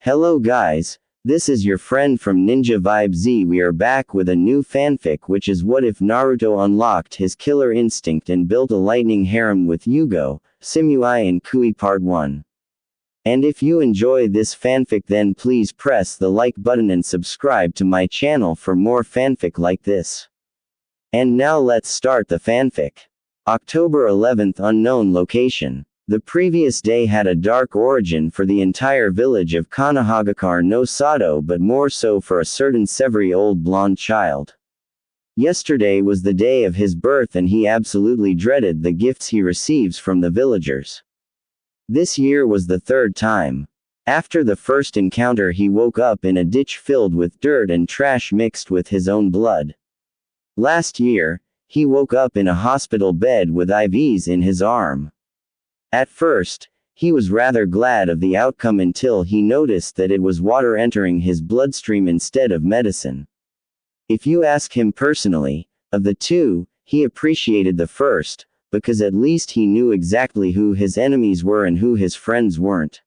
Hello guys, this is your friend from ninjavibeZ. We are back with a new fanfic, which is what if Naruto unlocked his killer instinct and built a lightning harem with Yugō, Samui and Koyuki Part 1. And if you enjoy this fanfic, then please press the like button and subscribe to my channel for more fanfic like this. And now let's start the fanfic. October 11th, unknown location. The previous day had a dark origin for the entire village of Konohagakure no Sato, but more so for a certain savory old blonde child. Yesterday was the day of his birth and he absolutely dreaded the gifts he receives from the villagers. This year was the third time. After the first encounter, he woke up in a ditch filled with dirt and trash mixed with his own blood. Last year, he woke up in a hospital bed with IVs in his arm. At first, he was rather glad of the outcome until he noticed that it was water entering his bloodstream instead of medicine. If you ask him personally, of the two, he appreciated the first, because at least he knew exactly who his enemies were and who his friends weren't.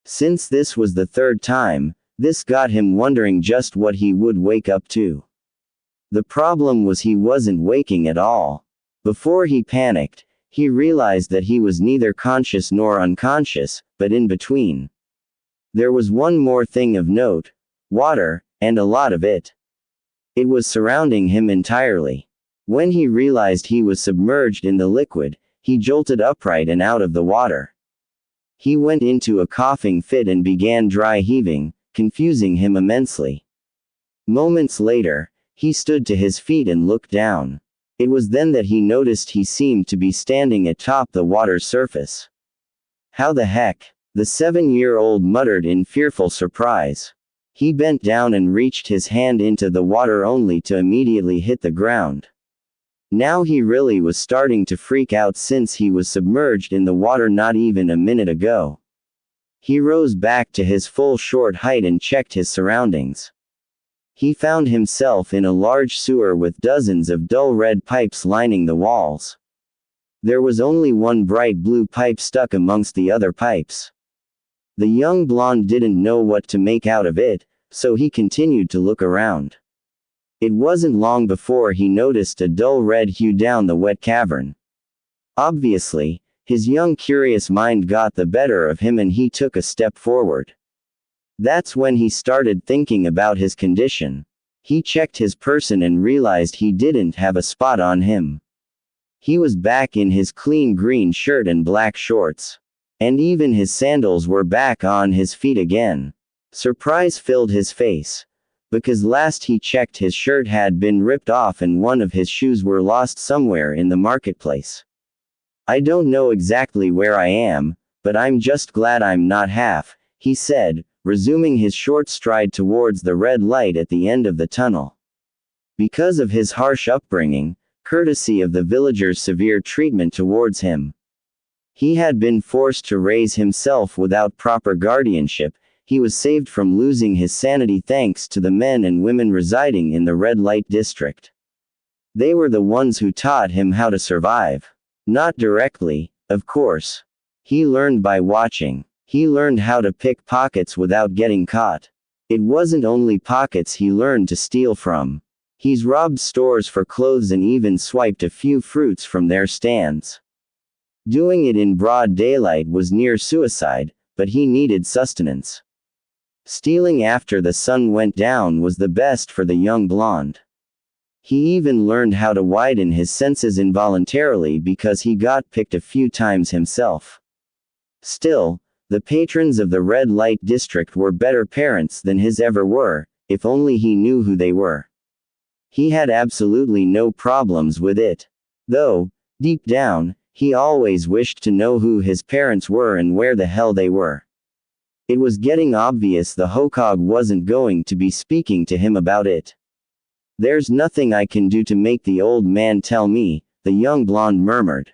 Since this was the third time, this got him wondering just what he would wake up to. The problem was he wasn't waking at all. Before he panicked, he realized that he was neither conscious nor unconscious, but in between. There was one more thing of note: water, and a lot of it. It was surrounding him entirely. When he realized he was submerged in the liquid, he jolted upright and out of the water. He went into a coughing fit and began dry heaving, confusing him immensely. Moments later, he stood to his feet and looked down. It was then that he noticed he seemed to be standing atop the water's surface. How the heck? The 7-year-old muttered in fearful surprise. He bent down and reached his hand into the water only to immediately hit the ground. Now he really was starting to freak out since he was submerged in the water not even a minute ago. He rose back to his full short height and checked his surroundings. He found himself in a large sewer with dozens of dull red pipes lining the walls. There was only one bright blue pipe stuck amongst the other pipes. The young blonde didn't know what to make out of it, so he continued to look around. It wasn't long before he noticed a dull red hue down the wet cavern. Obviously, his young curious mind got the better of him and he took a step forward. That's when he started thinking about his condition. He checked his person and realized he didn't have a spot on him. He was back in his clean green shirt and black shorts. And even his sandals were back on his feet again. Surprise filled his face. Because last he checked, his shirt had been ripped off and one of his shoes were lost somewhere in the marketplace. I don't know exactly where I am, but I'm just glad I'm not half, he said, resuming his short stride towards the red light at the end of the tunnel. Because of his harsh upbringing, courtesy of the villagers' severe treatment towards him, he had been forced to raise himself without proper guardianship. He was saved from losing his sanity thanks to the men and women residing in the red light district. They were the ones who taught him how to survive. Not directly, of course. He learned by watching. He learned how to pick pockets without getting caught. It wasn't only pockets he learned to steal from. He's robbed stores for clothes and even swiped a few fruits from their stands. Doing it in broad daylight was near suicide, but he needed sustenance. Stealing after the sun went down was the best for the young blonde. He even learned how to widen his senses involuntarily because he got picked a few times himself. Still, the patrons of the red light district were better parents than his ever were, if only he knew who they were. He had absolutely no problems with it. Though, deep down, he always wished to know who his parents were and where the hell they were. It was getting obvious the Hokage wasn't going to be speaking to him about it. There's nothing I can do to make the old man tell me, the young blonde murmured.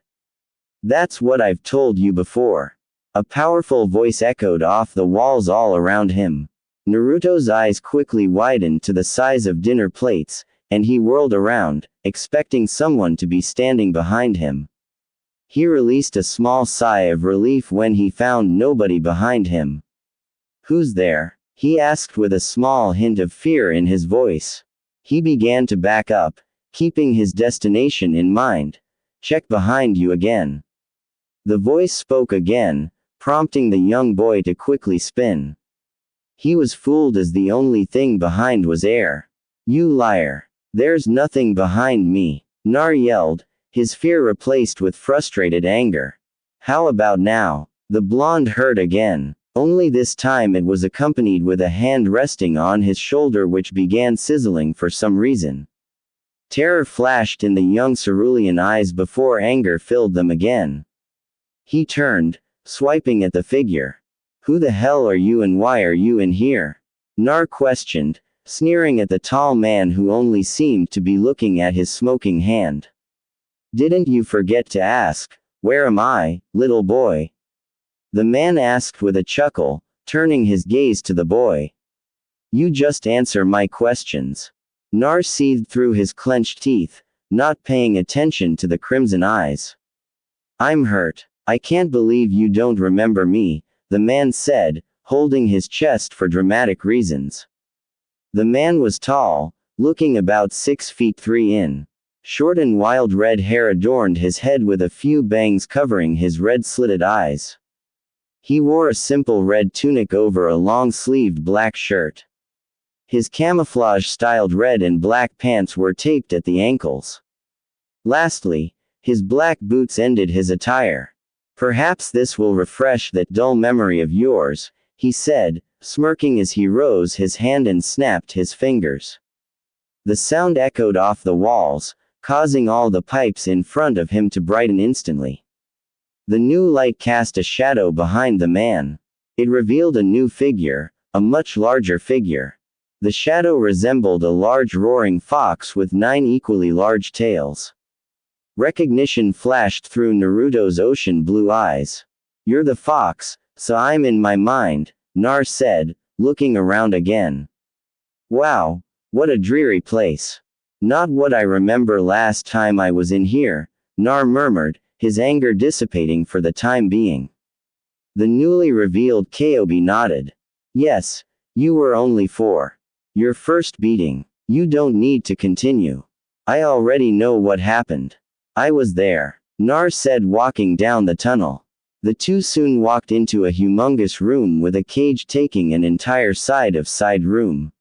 That's what I've told you before. A powerful voice echoed off the walls all around him. Naruto's eyes quickly widened to the size of dinner plates, and he whirled around, expecting someone to be standing behind him. He released a small sigh of relief when he found nobody behind him. Who's there? He asked with a small hint of fear in his voice. He began to back up, keeping his destination in mind. Check behind you again. The voice spoke again, prompting the young boy to quickly spin. He was fooled as the only thing behind was air. You liar. There's nothing behind me, Nar yelled, his fear replaced with frustrated anger. How about now? The blonde heard again. Only this time it was accompanied with a hand resting on his shoulder which began sizzling for some reason. Terror flashed in the young cerulean eyes before anger filled them again. He turned, swiping at the figure. Who the hell are you and why are you in here? Nar questioned, sneering at the tall man who only seemed to be looking at his smoking hand. Didn't you forget to ask, where am I, little boy? The man asked with a chuckle, turning his gaze to the boy. You just answer my questions. Nar seethed through his clenched teeth, not paying attention to the crimson eyes. I'm hurt. I can't believe you don't remember me, the man said, holding his chest for dramatic reasons. The man was tall, looking about 6 feet 3 in. Short and wild red hair adorned his head with a few bangs covering his red-slitted eyes. He wore a simple red tunic over a long-sleeved black shirt. His camouflage-styled red and black pants were taped at the ankles. Lastly, his black boots ended his attire. Perhaps this will refresh that dull memory of yours, he said, smirking as he rose his hand and snapped his fingers. The sound echoed off the walls, causing all the pipes in front of him to brighten instantly. The new light cast a shadow behind the man. It revealed a new figure, a much larger figure. The shadow resembled a large roaring fox with 9 equally large tails. Recognition flashed through Naruto's ocean blue eyes. You're the fox, so I'm in my mind, Nar said, looking around again. Wow, what a dreary place. Not what I remember last time I was in here, Nar murmured, his anger dissipating for the time being. The newly revealed Koyuki nodded. Yes, you were only 4. Your first beating. You don't need to continue. I already know what happened. I was there, Nar said, walking down the tunnel. The two soon walked into a humongous room with a cage taking an entire side room.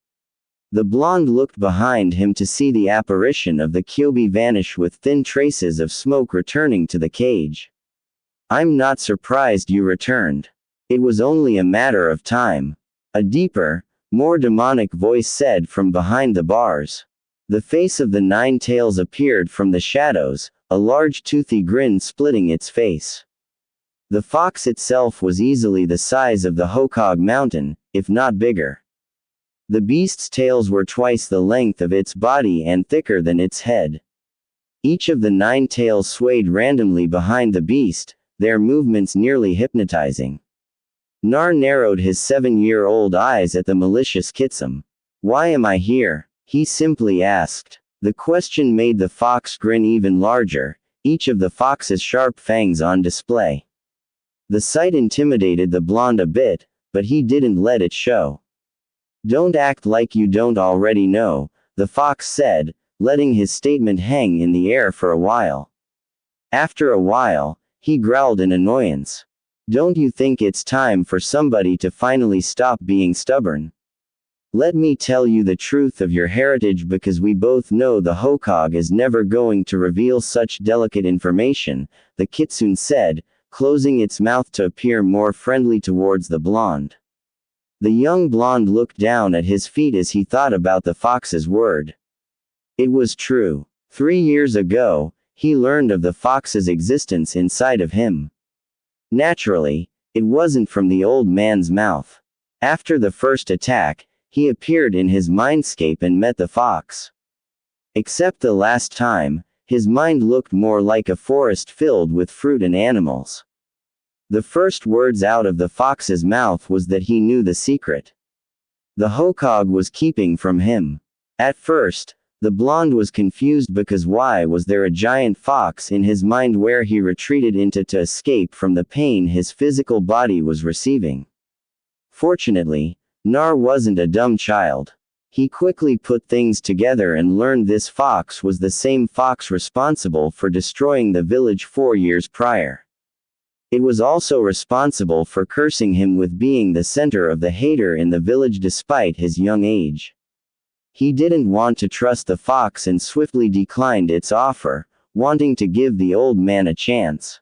The blonde looked behind him to see the apparition of the Koyuki vanish with thin traces of smoke returning to the cage. I'm not surprised you returned. It was only a matter of time. A deeper, more demonic voice said from behind the bars. The face of the 9 tails appeared from the shadows, a large toothy grin splitting its face. The fox itself was easily the size of the Hokage mountain, if not bigger. The beast's tails were twice the length of its body and thicker than its head. Each of the 9 tails swayed randomly behind the beast, their movements nearly hypnotizing. Nar narrowed his 7-year-old eyes at the malicious Kitsum. Why am I here? He simply asked. The question made the fox grin even larger, each of the fox's sharp fangs on display. The sight intimidated the blonde a bit, but he didn't let it show. Don't act like you don't already know, the fox said, letting his statement hang in the air for a while. After a while, he growled in annoyance. Don't you think it's time for somebody to finally stop being stubborn? Let me tell you the truth of your heritage, because we both know the Hokage is never going to reveal such delicate information, the kitsune said, closing its mouth to appear more friendly towards the blonde. The young blonde looked down at his feet as he thought about the fox's word. It was true. 3 years ago, he learned of the fox's existence inside of him. Naturally, it wasn't from the old man's mouth. After the first attack, he appeared in his mindscape and met the fox. Except the last time, his mind looked more like a forest filled with fruit and animals. The first words out of the fox's mouth was that he knew the secret the Hokage was keeping from him. At first, the blonde was confused because why was there a giant fox in his mind where he retreated into to escape from the pain his physical body was receiving? Fortunately, Nar wasn't a dumb child. He quickly put things together and learned this fox was the same fox responsible for destroying the village 4 years prior. It was also responsible for cursing him with being the center of the hater in the village despite his young age. He didn't want to trust the fox and swiftly declined its offer, wanting to give the old man a chance.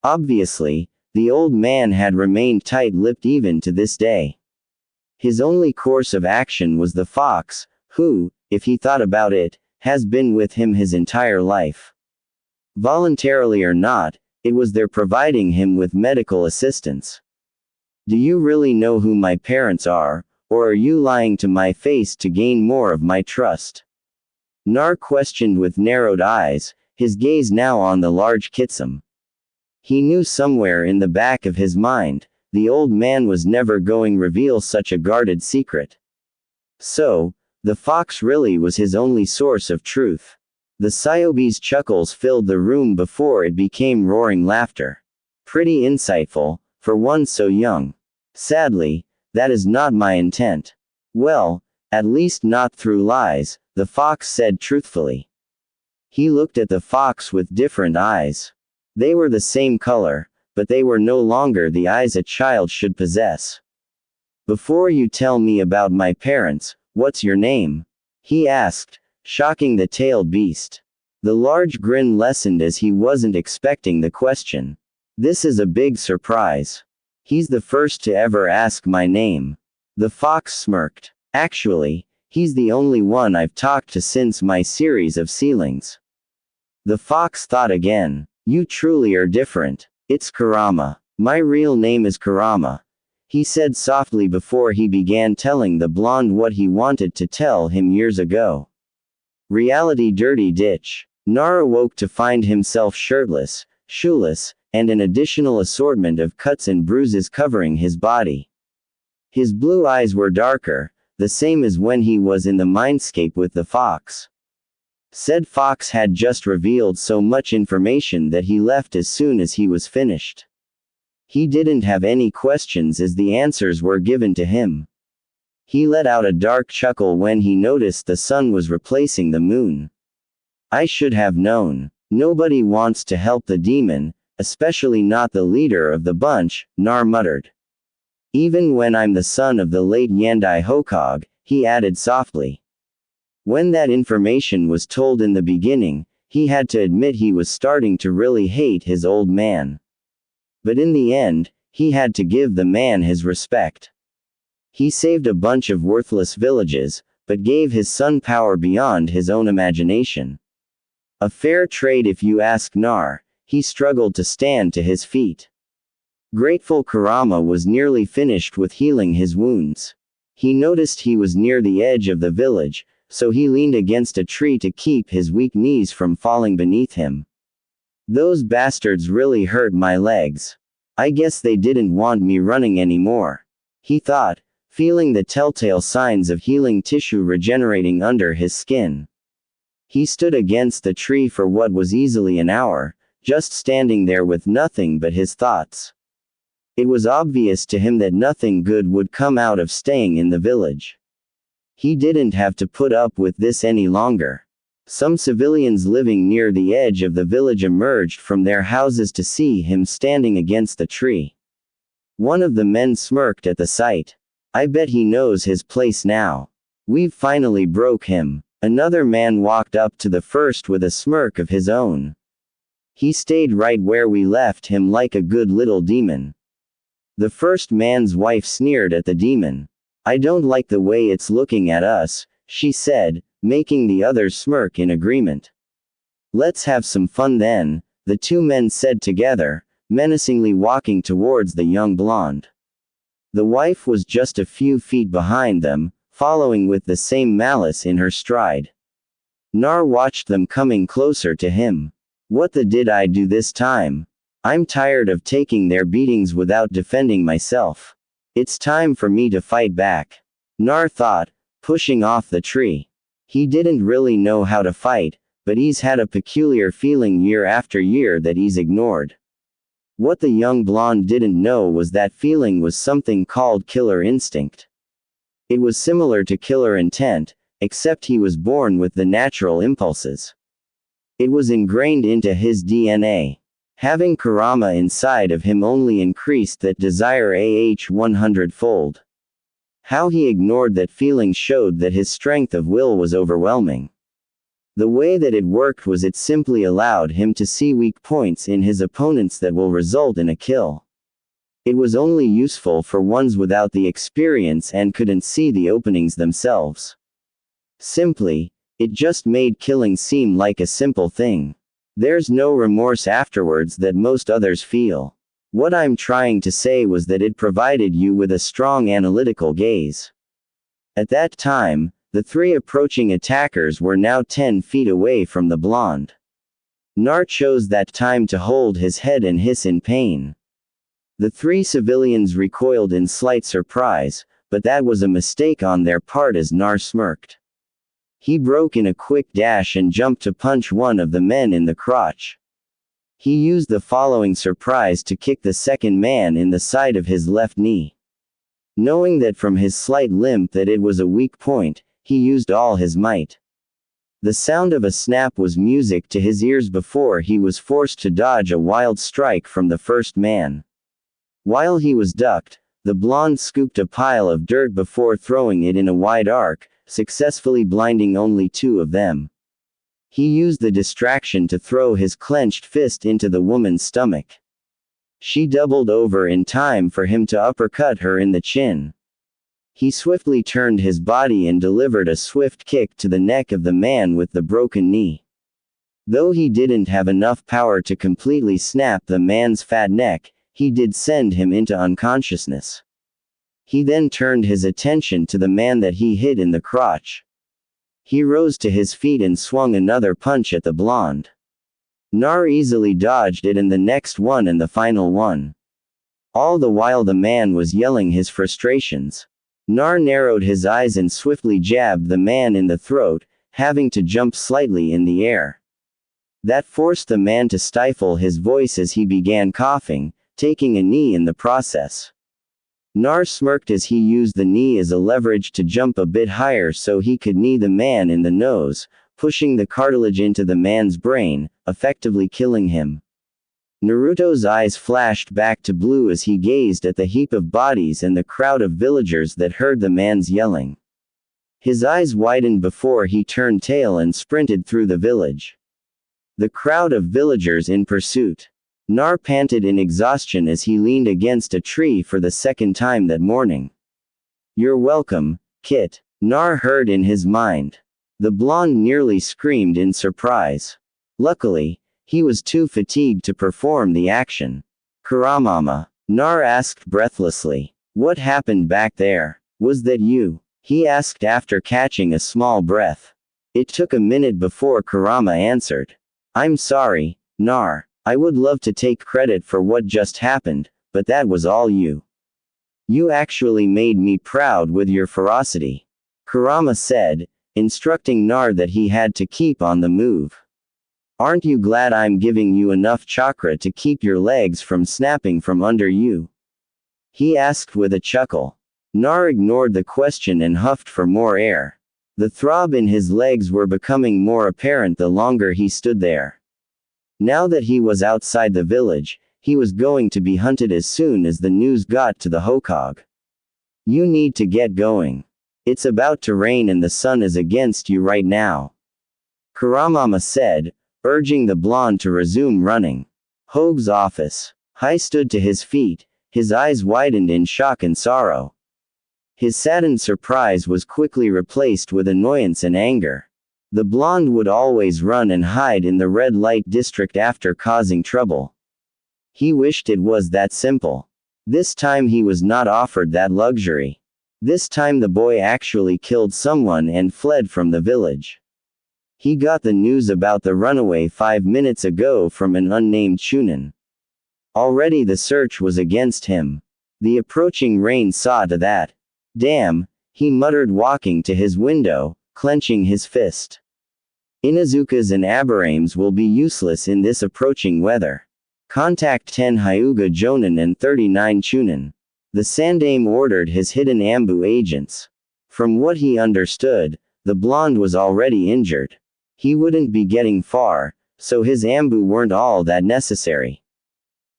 Obviously, the old man had remained tight-lipped even to this day. His only course of action was the fox, who, if he thought about it, has been with him his entire life. Voluntarily or not, it was their providing him with medical assistance. Do you really know who my parents are, or are you lying to my face to gain more of my trust? Nar questioned with narrowed eyes, his gaze now on the large kitsum. He knew somewhere in the back of his mind, the old man was never going to reveal such a guarded secret. So, the fox really was his only source of truth. The Sayobi's chuckles filled the room before it became roaring laughter. Pretty insightful, for one so young. Sadly, that is not my intent. Well, at least not through lies, the fox said truthfully. He looked at the fox with different eyes. They were the same color, but they were no longer the eyes a child should possess. Before you tell me about my parents, what's your name? He asked, shocking the tailed beast. The large grin lessened as he wasn't expecting the question. This is a big surprise. He's the first to ever ask my name. The fox smirked. Actually, he's the only one I've talked to since my series of sealings. The fox thought again. You truly are different. It's Kurama. My real name is Kurama. He said softly before he began telling the blonde what he wanted to tell him years ago. Reality dirty ditch. Nar awoke to find himself shirtless, shoeless, and an additional assortment of cuts and bruises covering his body. His blue eyes were darker, the same as when he was in the mindscape with the fox. Said fox had just revealed so much information that he left as soon as he was finished. He didn't have any questions as the answers were given to him. He let out a dark chuckle when he noticed the sun was replacing the moon. I should have known. Nobody wants to help the demon, especially not the leader of the bunch, Nar muttered. Even when I'm the son of the late Yandai Hokage, he added softly. When that information was told in the beginning, he had to admit he was starting to really hate his old man. But in the end, he had to give the man his respect. He saved a bunch of worthless villages, but gave his son power beyond his own imagination. A fair trade if you ask Nar. He struggled to stand to his feet. Grateful Kurama was nearly finished with healing his wounds. He noticed he was near the edge of the village, so he leaned against a tree to keep his weak knees from falling beneath him. Those bastards really hurt my legs. I guess they didn't want me running anymore. He thought, feeling the telltale signs of healing tissue regenerating under his skin. He stood against the tree for what was easily an hour, just standing there with nothing but his thoughts. It was obvious to him that nothing good would come out of staying in the village. He didn't have to put up with this any longer. Some civilians living near the edge of the village emerged from their houses to see him standing against the tree. One of the men smirked at the sight. I bet he knows his place now. We've finally broke him. Another man walked up to the first with a smirk of his own. He stayed right where we left him like a good little demon. The first man's wife sneered at the demon. I don't like the way it's looking at us, she said, making the others smirk in agreement. Let's have some fun then, the two men said together, menacingly walking towards the young blonde. The wife was just a few feet behind them, following with the same malice in her stride. Nar watched them coming closer to him. What the did I do this time? I'm tired of taking their beatings without defending myself. It's time for me to fight back. Nar thought, pushing off the tree. He didn't really know how to fight, but he's had a peculiar feeling year after year that he's ignored. What the young blonde didn't know was that feeling was something called killer instinct. It was similar to killer intent, except he was born with the natural impulses. It was ingrained into his DNA. Having Kurama inside of him only increased that desire 100-fold. How he ignored that feeling showed that his strength of will was overwhelming. The way that it worked was it simply allowed him to see weak points in his opponents that will result in a kill. It was only useful for ones without the experience and couldn't see the openings themselves. Simply, it just made killing seem like a simple thing. There's no remorse afterwards that most others feel. What I'm trying to say was that it provided you with a strong analytical gaze. At that time, the three approaching attackers were now 10 feet away from the blonde. Nar chose that time to hold his head and hiss in pain. The three civilians recoiled in slight surprise, but that was a mistake on their part as Nar smirked. He broke in a quick dash and jumped to punch one of the men in the crotch. He used the following surprise to kick the second man in the side of his left knee. Knowing that from his slight limp that it was a weak point, he used all his might. The sound of a snap was music to his ears before he was forced to dodge a wild strike from the first man. While he was ducked, the blonde scooped a pile of dirt before throwing it in a wide arc, successfully blinding only two of them. He used the distraction to throw his clenched fist into the woman's stomach. She doubled over in time for him to uppercut her in the chin. He swiftly turned his body and delivered a swift kick to the neck of the man with the broken knee. Though he didn't have enough power to completely snap the man's fat neck, he did send him into unconsciousness. He then turned his attention to the man that he hit in the crotch. He rose to his feet and swung another punch at the blonde. Nar easily dodged it and the next one and the final one. All the while the man was yelling his frustrations. Nar narrowed his eyes and swiftly jabbed the man in the throat, having to jump slightly in the air. That forced the man to stifle his voice as he began coughing, taking a knee in the process. Nar smirked as he used the knee as a leverage to jump a bit higher so he could knee the man in the nose, pushing the cartilage into the man's brain, effectively killing him. Naruto's eyes flashed back to blue as he gazed at the heap of bodies and the crowd of villagers that heard the man's yelling. His eyes widened before he turned tail and sprinted through the village. The crowd of villagers in pursuit. Nar panted in exhaustion as he leaned against a tree for the second time that morning. "You're welcome, Kit," Nar heard in his mind. The blonde nearly screamed in surprise. Luckily, he was too fatigued to perform the action. "Kuramama," Nar asked breathlessly. "What happened back there? Was that you?" he asked after catching a small breath. It took a minute before Kurama answered. "I'm sorry, Nar. I would love to take credit for what just happened, but that was all you. You actually made me proud with your ferocity," Kurama said, instructing Nar that he had to keep on the move. "Aren't you glad I'm giving you enough chakra to keep your legs from snapping from under you?" he asked with a chuckle. Nar ignored the question and huffed for more air. The throb in his legs were becoming more apparent the longer he stood there. Now that he was outside the village, he was going to be hunted as soon as the news got to the Hokage. "You need to get going. It's about to rain and the sun is against you right now," Kuramama said, urging the blonde to resume running. Hogue's office. Hai stood to his feet, his eyes widened in shock and sorrow. His saddened surprise was quickly replaced with annoyance and anger. The blonde would always run and hide in the red light district after causing trouble. He wished it was that simple. This time he was not offered that luxury. This time the boy actually killed someone and fled from the village. He got the news about the runaway 5 minutes ago from an unnamed Chunin. Already the search was against him. The approaching rain saw to that. "Damn," he muttered walking to his window, clenching his fist. "Inuzukas and Abarames will be useless in this approaching weather. Contact 10 Hyuga Jonin and 39 Chunin. The Sandaime ordered his hidden Ambu agents. From what he understood, the blonde was already injured. He wouldn't be getting far, so his Ambu weren't all that necessary.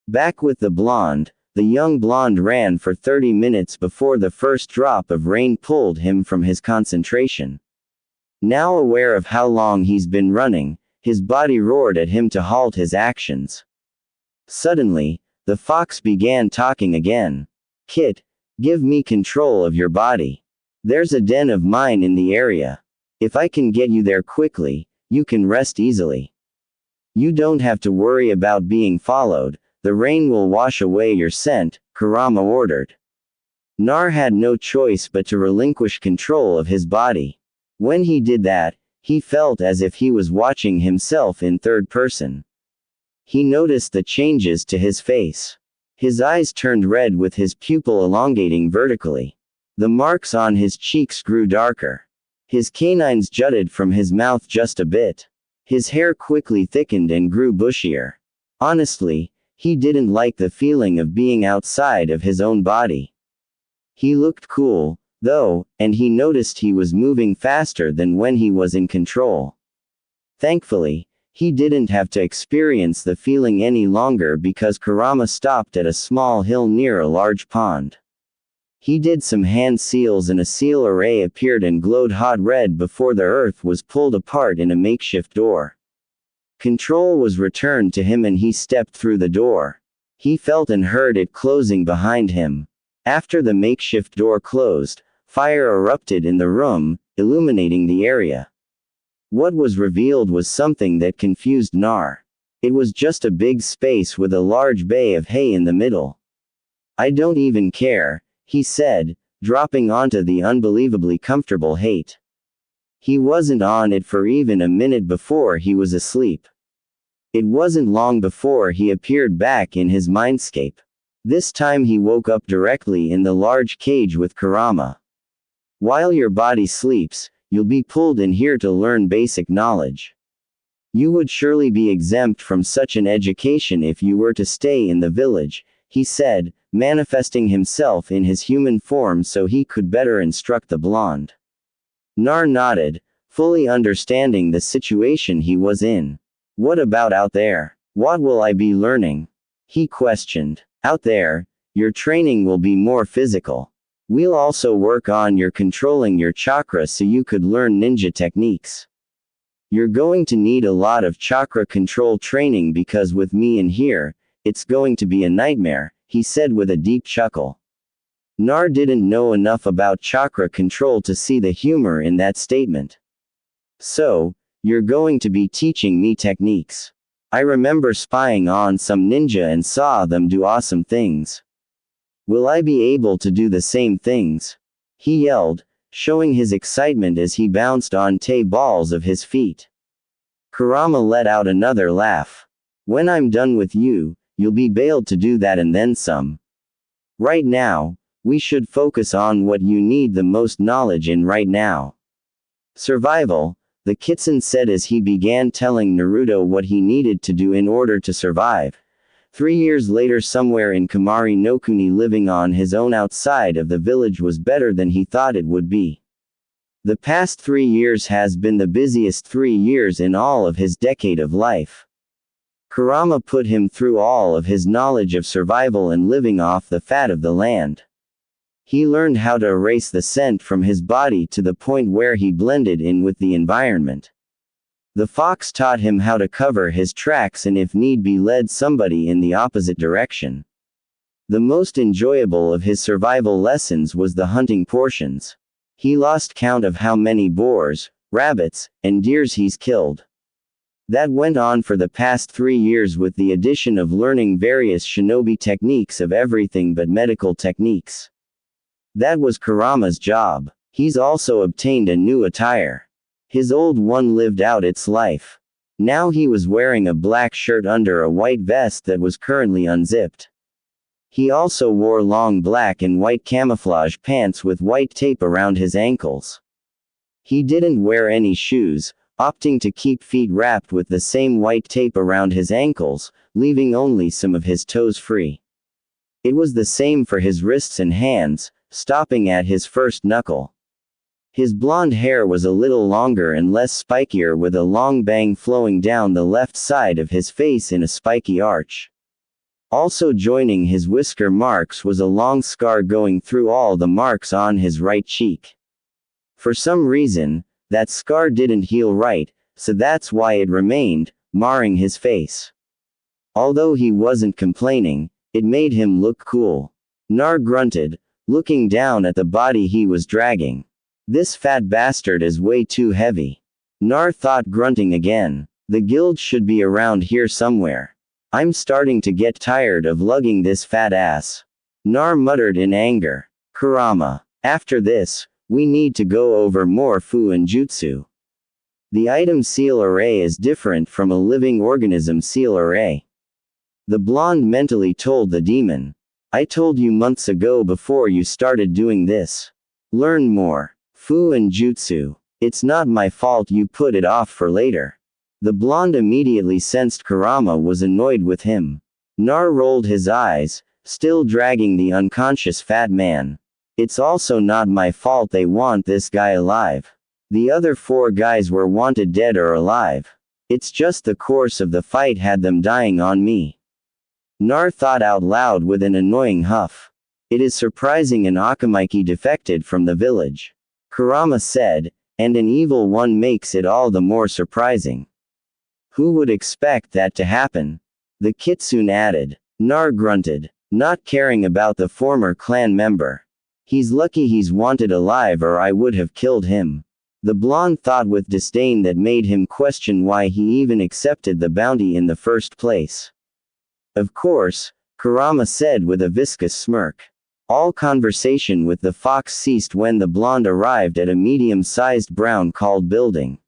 Back with the blonde, the young blonde ran for 30 minutes before the first drop of rain pulled him from his concentration. Now aware of how long he's been running, his body roared at him to halt his actions. Suddenly, the fox began talking again. Kit, give me control of your body. There's a den of mine in the area. If I can get you there quickly, you can rest easily. You don't have to worry about being followed, the rain will wash away your scent, Kurama ordered. Nar had no choice but to relinquish control of his body. When he did that, he felt as if he was watching himself in third person. He noticed the changes to his face. His eyes turned red with his pupil elongating vertically. The marks on his cheeks grew darker. His canines jutted from his mouth just a bit. His hair quickly thickened and grew bushier. Honestly, he didn't like the feeling of being outside of his own body. He looked cool, though, and he noticed he was moving faster than when he was in control. Thankfully, he didn't have to experience the feeling any longer because Kurama stopped at a small hill near a large pond. He did some hand seals and a seal array appeared and glowed hot red before the earth was pulled apart in a makeshift door. Control was returned to him and he stepped through the door. He felt and heard it closing behind him. After the makeshift door closed, fire erupted in the room, illuminating the area. What was revealed was something that confused Nar. It was just a big space with a large bay of hay in the middle. I don't even care, he said, dropping onto the unbelievably comfortable hate. He wasn't on it for even a minute before he was asleep. It wasn't long before he appeared back in his mindscape. This time he woke up directly in the large cage with Kurama. While your body sleeps, you'll be pulled in here to learn basic knowledge. You would surely be exempt from such an education if you were to stay in the village, he said, manifesting himself in his human form so he could better instruct the blonde. Nar nodded, fully understanding the situation he was in. What about out there? What will I be learning? He questioned. Out there, your training will be more physical. We'll also work on your controlling your chakra so you could learn ninja techniques. You're going to need a lot of chakra control training because with me in here, it's going to be a nightmare, he said with a deep chuckle. Nar didn't know enough about chakra control to see the humor in that statement. So, you're going to be teaching me techniques. I remember spying on some ninja and saw them do awesome things. Will I be able to do the same things? He yelled, showing his excitement as he bounced on balls of his feet. Kurama let out another laugh. When I'm done with you, you'll be able to do that and then some. Right now, we should focus on what you need the most knowledge in right now. Survival, the Kitsune said as he began telling Naruto what he needed to do in order to survive. 3 years later somewhere in Kamari no Kuni living on his own outside of the village was better than he thought it would be. The past 3 years has been the busiest 3 years in all of his decade of life. Kurama put him through all of his knowledge of survival and living off the fat of the land. He learned how to erase the scent from his body to the point where he blended in with the environment. The fox taught him how to cover his tracks and if need be led somebody in the opposite direction. The most enjoyable of his survival lessons was the hunting portions. He lost count of how many boars, rabbits, and deers he's killed. That went on for the past 3 years with the addition of learning various shinobi techniques of everything but medical techniques. That was Kurama's job. He's also obtained a new attire. His old one lived out its life. Now he was wearing a black shirt under a white vest that was currently unzipped. He also wore long black and white camouflage pants with white tape around his ankles. He didn't wear any shoes, opting to keep feet wrapped with the same white tape around his ankles, leaving only some of his toes free. It was the same for his wrists and hands, stopping at his first knuckle. His blonde hair was a little longer and less spikier, with a long bang flowing down the left side of his face in a spiky arch. Also joining his whisker marks was a long scar going through all the marks on his right cheek. For some reason, that scar didn't heal right, so that's why it remained, marring his face. Although he wasn't complaining, it made him look cool. Nar grunted, looking down at the body he was dragging. This fat bastard is way too heavy. Nar thought, grunting again. The guild should be around here somewhere. I'm starting to get tired of lugging this fat ass. Nar muttered in anger. Kurama. After this, we need to go over more fu and jutsu. The item seal array is different from a living organism seal array. The blonde mentally told the demon. I told you months ago before you started doing this. Learn more. Fu and jutsu. It's not my fault you put it off for later. The blonde immediately sensed Kurama was annoyed with him. Nar rolled his eyes, still dragging the unconscious fat man. It's also not my fault they want this guy alive. The other 4 guys were wanted dead or alive. It's just the course of the fight had them dying on me. Nar thought out loud with an annoying huff. It is surprising an Akamaiki defected from the village. Kurama said, and an evil one makes it all the more surprising. Who would expect that to happen? The kitsune added. Nar grunted, not caring about the former clan member. He's lucky he's wanted alive, or I would have killed him. The blonde thought with disdain that made him question why he even accepted the bounty in the first place. Of course, Kurama said with a viscous smirk. All conversation with the fox ceased when the blonde arrived at a medium-sized brown-called building.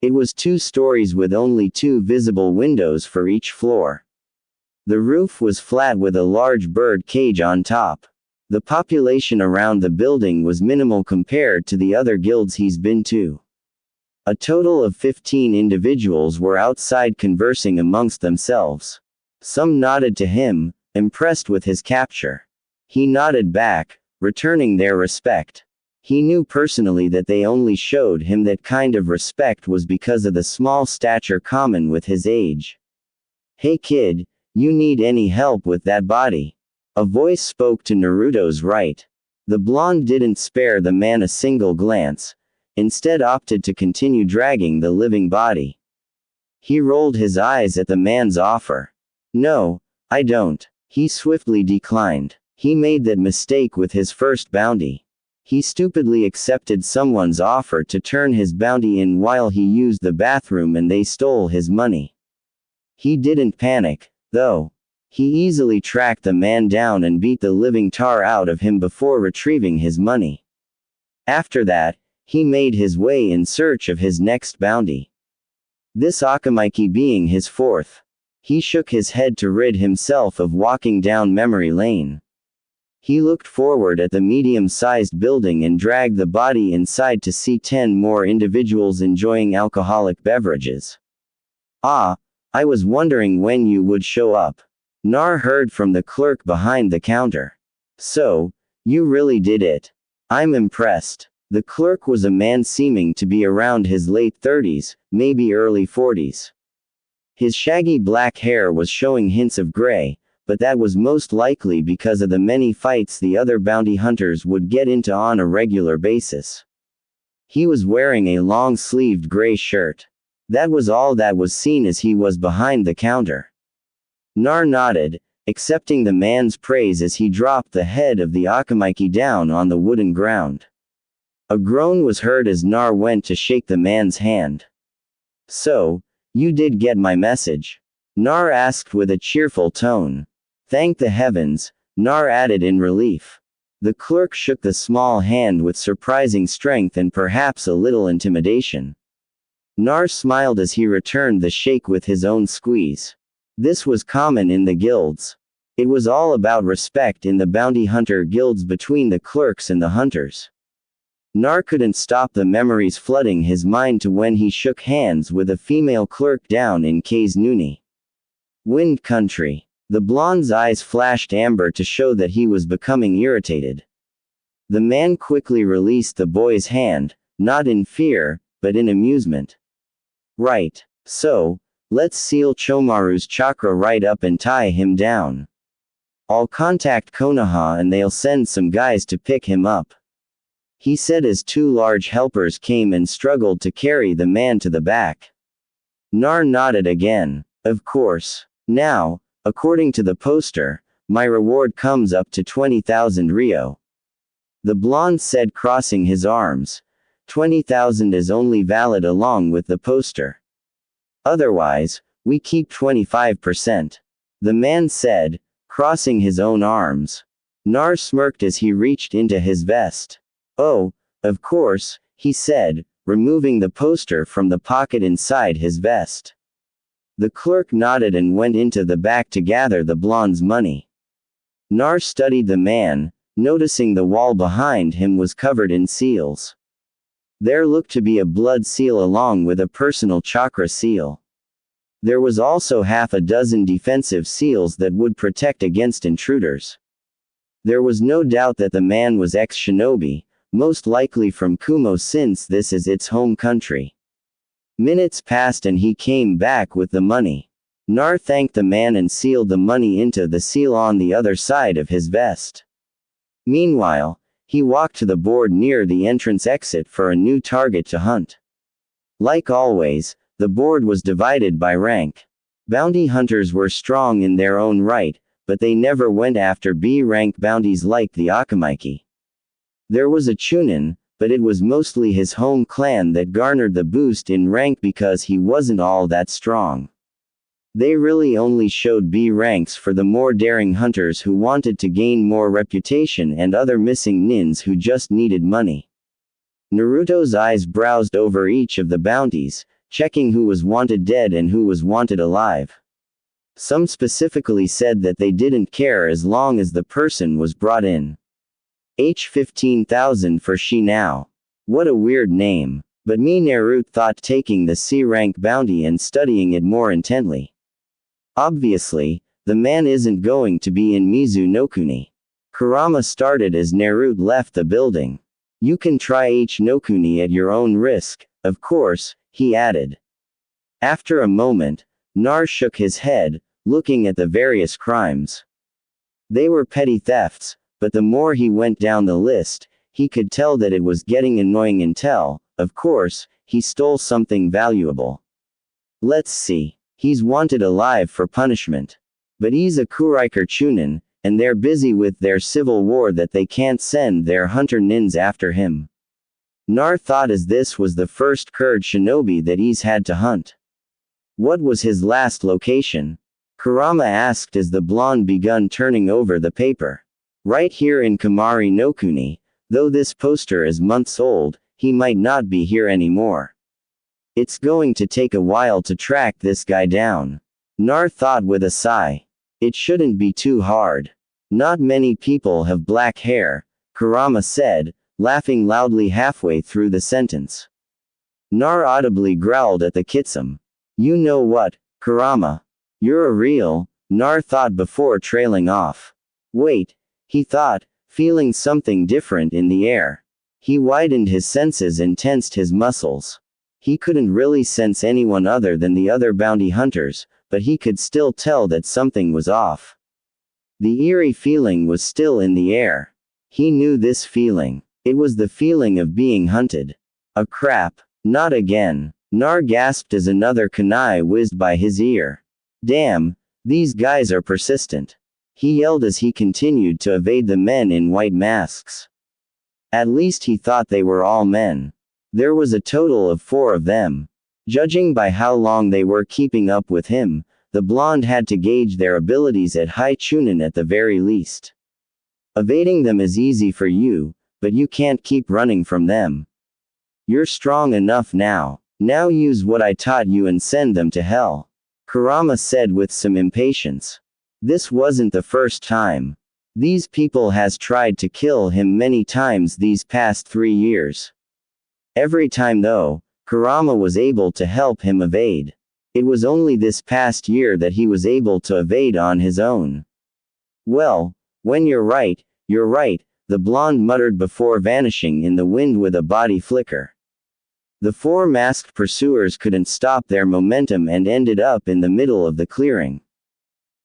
It was 2 stories with only 2 visible windows for each floor. The roof was flat with a large bird cage on top. The population around the building was minimal compared to the other guilds he's been to. A total of 15 individuals were outside conversing amongst themselves. Some nodded to him, impressed with his capture. He nodded back, returning their respect. He knew personally that they only showed him that kind of respect was because of the small stature common with his age. Hey kid, you need any help with that body? A voice spoke to Naruto's right. The blonde didn't spare the man a single glance, instead opted to continue dragging the living body. He rolled his eyes at the man's offer. No, I don't. He swiftly declined. He made that mistake with his first bounty. He stupidly accepted someone's offer to turn his bounty in while he used the bathroom and they stole his money. He didn't panic, though. He easily tracked the man down and beat the living tar out of him before retrieving his money. After that, he made his way in search of his next bounty. This Akamaiki being his 4th. He shook his head to rid himself of walking down memory lane. He looked forward at the medium-sized building and dragged the body inside to see 10 more individuals enjoying alcoholic beverages. Ah, I was wondering when you would show up. Nar heard from the clerk behind the counter. So, you really did it. I'm impressed. The clerk was a man seeming to be around his late 30s, maybe early 40s. His shaggy black hair was showing hints of gray, but that was most likely because of the many fights the other bounty hunters would get into on a regular basis. He was wearing a long-sleeved gray shirt. That was all that was seen as he was behind the counter. Nar nodded, accepting the man's praise as he dropped the head of the Akamaiki down on the wooden ground. A groan was heard as Nar went to shake the man's hand. So, you did get my message? Nar asked with a cheerful tone. Thank the heavens, Nar added in relief. The clerk shook the small hand with surprising strength and perhaps a little intimidation. Nar smiled as he returned the shake with his own squeeze. This was common in the guilds. It was all about respect in the bounty hunter guilds between the clerks and the hunters. Nar couldn't stop the memories flooding his mind to when he shook hands with a female clerk down in K's Nuni. Wind Country. The blonde's eyes flashed amber to show that he was becoming irritated. The man quickly released the boy's hand, not in fear, but in amusement. Right. So, let's seal Chomaru's chakra right up and tie him down. I'll contact Konoha and they'll send some guys to pick him up. He said as two large helpers came and struggled to carry the man to the back. Nar nodded again. Of course. Now, according to the poster, my reward comes up to 20,000 Ryo. The blonde said, crossing his arms. 20,000 is only valid along with the poster. Otherwise, we keep 25%. The man said, crossing his own arms. Nar smirked as he reached into his vest. Oh, of course, he said, removing the poster from the pocket inside his vest. The clerk nodded and went into the back to gather the blonde's money. Nar studied the man, noticing the wall behind him was covered in seals. There looked to be a blood seal along with a personal chakra seal. There was also half a dozen defensive seals that would protect against intruders. There was no doubt that the man was ex-shinobi, most likely from Kumo since this is its home country. Minutes passed and he came back with the money. Nar thanked the man and sealed the money into the seal on the other side of his vest. Meanwhile, he walked to the board near the entrance exit for a new target to hunt. Like always, the board was divided by rank. Bounty hunters were strong in their own right, but they never went after B-rank bounties like the Akamaiki. There was a Chunin, but it was mostly his home clan that garnered the boost in rank because he wasn't all that strong. They really only showed B ranks for the more daring hunters who wanted to gain more reputation and other missing nins who just needed money. Naruto's eyes browsed over each of the bounties, checking who was wanted dead and who was wanted alive. Some specifically said that they didn't care as long as the person was brought in. H15,000 for she now. What a weird name. But Naruto thought taking the C-rank bounty and studying it more intently. Obviously, the man isn't going to be in Mizunokuni. Kurama started as Naruto left the building. You can try H-Nokuni at your own risk, of course, he added. After a moment, Nar shook his head, looking at the various crimes. They were petty thefts, but the more he went down the list, he could tell that it was getting annoying until, of course, he stole something valuable. Let's see. He's wanted alive for punishment. But he's a Kuriker Chunin, and they're busy with their civil war that they can't send their hunter nins after him. Nar thought as this was the first Kurd shinobi that he's had to hunt. What was his last location? Kurama asked as the blonde begun turning over the paper. Right here in Kamari no Kuni, though this poster is months old, he might not be here anymore. It's going to take a while to track this guy down. Nar thought with a sigh. It shouldn't be too hard. Not many people have black hair, Kurama said, laughing loudly halfway through the sentence. Nar audibly growled at the Kitsum. You know what, Kurama? You're a real, Nar thought before trailing off. Wait, he thought, feeling something different in the air. He widened his senses and tensed his muscles. He couldn't really sense anyone other than the other bounty hunters, but he could still tell that something was off. The eerie feeling was still in the air. He knew this feeling. It was the feeling of being hunted. A crap. Not again. Nar gasped as another kunai whizzed by his ear. Damn, these guys are persistent. He yelled as he continued to evade the men in white masks. At least he thought they were all men. There was a total of 4 of them. Judging by how long they were keeping up with him, the blonde had to gauge their abilities at high chunin at the very least. Evading them is easy for you, but you can't keep running from them. You're strong enough now. Now use what I taught you and send them to hell. Kurama said with some impatience. This wasn't the first time. These people has tried to kill him many times these past 3 years. Every time though, Kurama was able to help him evade. It was only this past year that he was able to evade on his own. Well, when you're right, the blonde muttered before vanishing in the wind with a body flicker. The 4 masked pursuers couldn't stop their momentum and ended up in the middle of the clearing.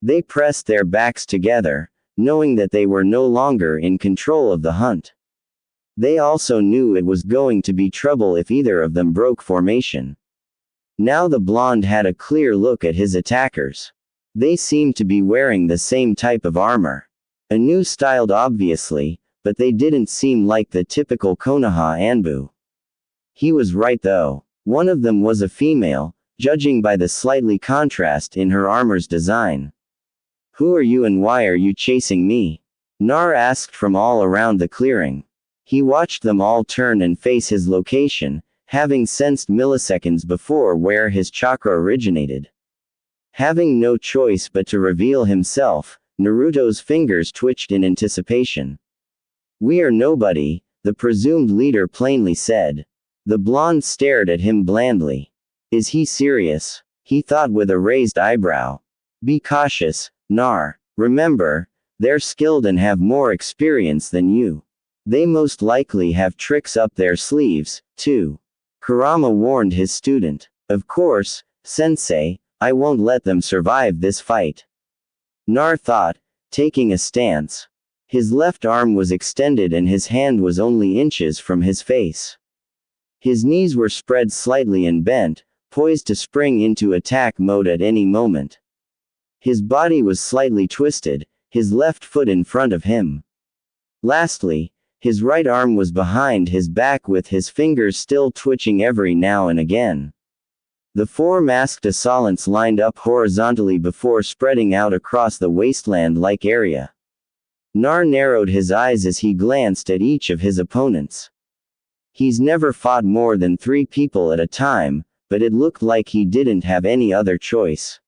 They pressed their backs together, knowing that they were no longer in control of the hunt. They also knew it was going to be trouble if either of them broke formation. Now the blonde had a clear look at his attackers. They seemed to be wearing the same type of armor. A new styled obviously, but they didn't seem like the typical Konoha Anbu. He was right though. One of them was a female, judging by the slightly contrast in her armor's design. "Who are you and why are you chasing me?" Nar asked from all around the clearing. He watched them all turn and face his location, having sensed milliseconds before where his chakra originated. Having no choice but to reveal himself, Naruto's fingers twitched in anticipation. "We are nobody," the presumed leader plainly said. The blonde stared at him blandly. "Is he serious?" he thought with a raised eyebrow. "Be cautious, Nar. Remember, they're skilled and have more experience than you. They most likely have tricks up their sleeves, too." Kurama warned his student. "Of course, sensei, I won't let them survive this fight." Nar thought, taking a stance. His left arm was extended and his hand was only inches from his face. His knees were spread slightly and bent, poised to spring into attack mode at any moment. His body was slightly twisted, his left foot in front of him. Lastly, his right arm was behind his back with his fingers still twitching every now and again. The 4 masked assailants lined up horizontally before spreading out across the wasteland-like area. Nar narrowed his eyes as he glanced at each of his opponents. He's never fought more than 3 people at a time, but it looked like he didn't have any other choice.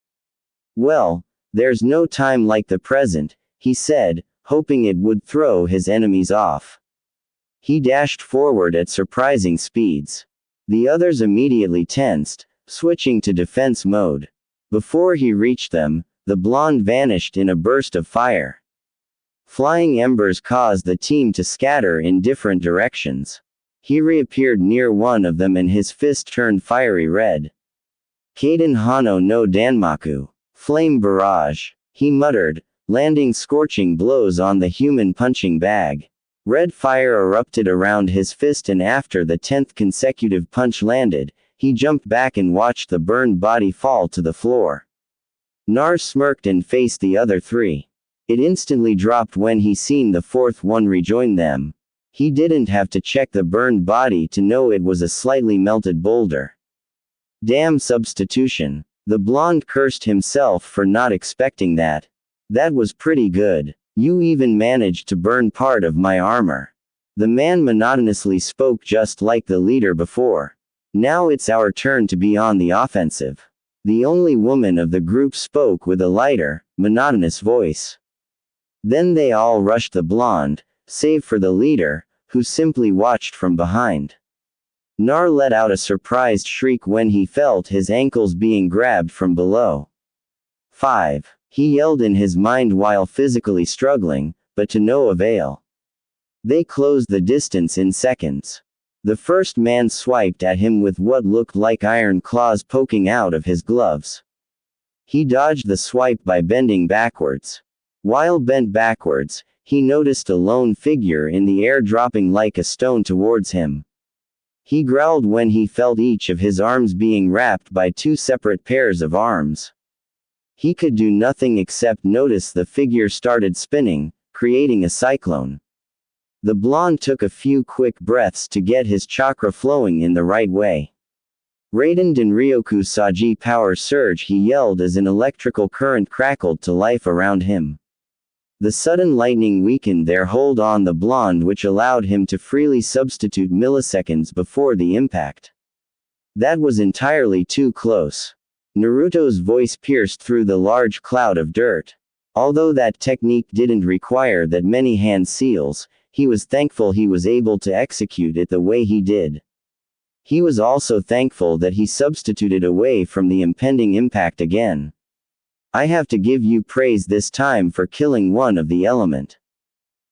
"Well, there's no time like the present," he said, hoping it would throw his enemies off. He dashed forward at surprising speeds. The others immediately tensed, switching to defense mode. Before he reached them, the blonde vanished in a burst of fire. Flying embers caused the team to scatter in different directions. He reappeared near one of them and his fist turned fiery red. "Kaden Hano no Danmaku. Flame barrage," he muttered, landing scorching blows on the human punching bag. Red fire erupted around his fist and after the 10th consecutive punch landed, he jumped back and watched the burned body fall to the floor. Nar smirked and faced the other 3. It instantly dropped when he seen the 4th one rejoin them. He didn't have to check the burned body to know it was a slightly melted boulder. Damn substitution. The blonde cursed himself for not expecting that. "That was pretty good. You even managed to burn part of my armor." The man monotonously spoke just like the leader before. "Now it's our turn to be on the offensive." The only woman of the group spoke with a lighter, monotonous voice. Then they all rushed the blonde, save for the leader, who simply watched from behind. Nar let out a surprised shriek when he felt his ankles being grabbed from below. 5. He yelled in his mind while physically struggling, but to no avail. They closed the distance in seconds. The first man swiped at him with what looked like iron claws poking out of his gloves. He dodged the swipe by bending backwards. While bent backwards, he noticed a lone figure in the air dropping like a stone towards him. He growled when he felt each of his arms being wrapped by 2 separate pairs of arms. He could do nothing except notice the figure started spinning, creating a cyclone. The blonde took a few quick breaths to get his chakra flowing in the right way. "Raiden Denryoku Saji power surge," he yelled as an electrical current crackled to life around him. The sudden lightning weakened their hold on the blonde, which allowed him to freely substitute milliseconds before the impact. That was entirely too close. Naruto's voice pierced through the large cloud of dirt. Although that technique didn't require that many hand seals, he was thankful he was able to execute it the way he did. He was also thankful that he substituted away from the impending impact again. I have to give you praise this time for killing one of the element.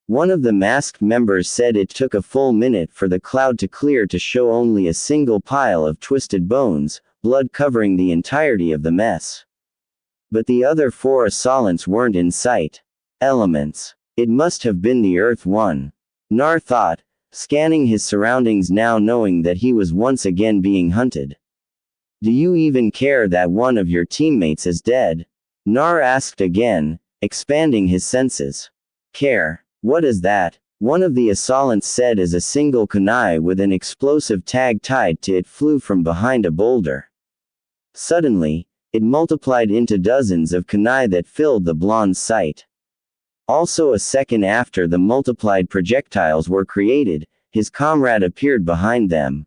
One of the masked members said it took a full minute for the cloud to clear to show only a single pile of twisted bones, blood covering the entirety of the mess. But the other 4 assailants weren't in sight. Elements. It must have been the Earth one. Nar thought, scanning his surroundings now knowing that he was once again being hunted. Do you even care that one of your teammates is dead? Nar asked again, expanding his senses. Care? What is that? One of the assailants said as a single kunai with an explosive tag tied to it flew from behind a boulder. Suddenly, it multiplied into dozens of kunai that filled the blonde's sight. Also a second after the multiplied projectiles were created, his comrade appeared behind them.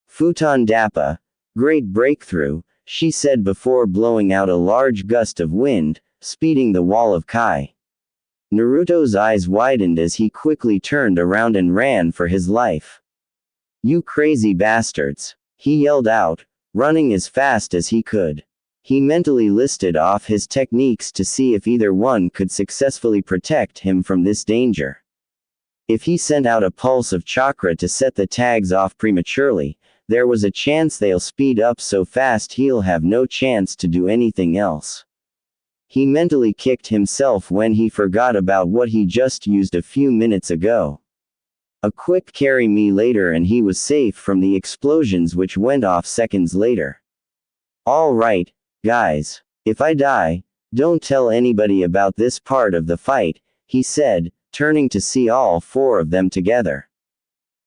Futon Dappa, great breakthrough, she said before blowing out a large gust of wind, speeding the wall of Kai. Naruto's eyes widened as he quickly turned around and ran for his life. You crazy bastards! He yelled out, running as fast as he could. He mentally listed off his techniques to see if either one could successfully protect him from this danger. If he sent out a pulse of chakra to set the tags off prematurely, there was a chance they'll speed up so fast he'll have no chance to do anything else. He mentally kicked himself when he forgot about what he just used a few minutes ago. A quick carry me later and he was safe from the explosions which went off seconds later. All right, guys. If I die, don't tell anybody about this part of the fight, he said, turning to see all 4 of them together.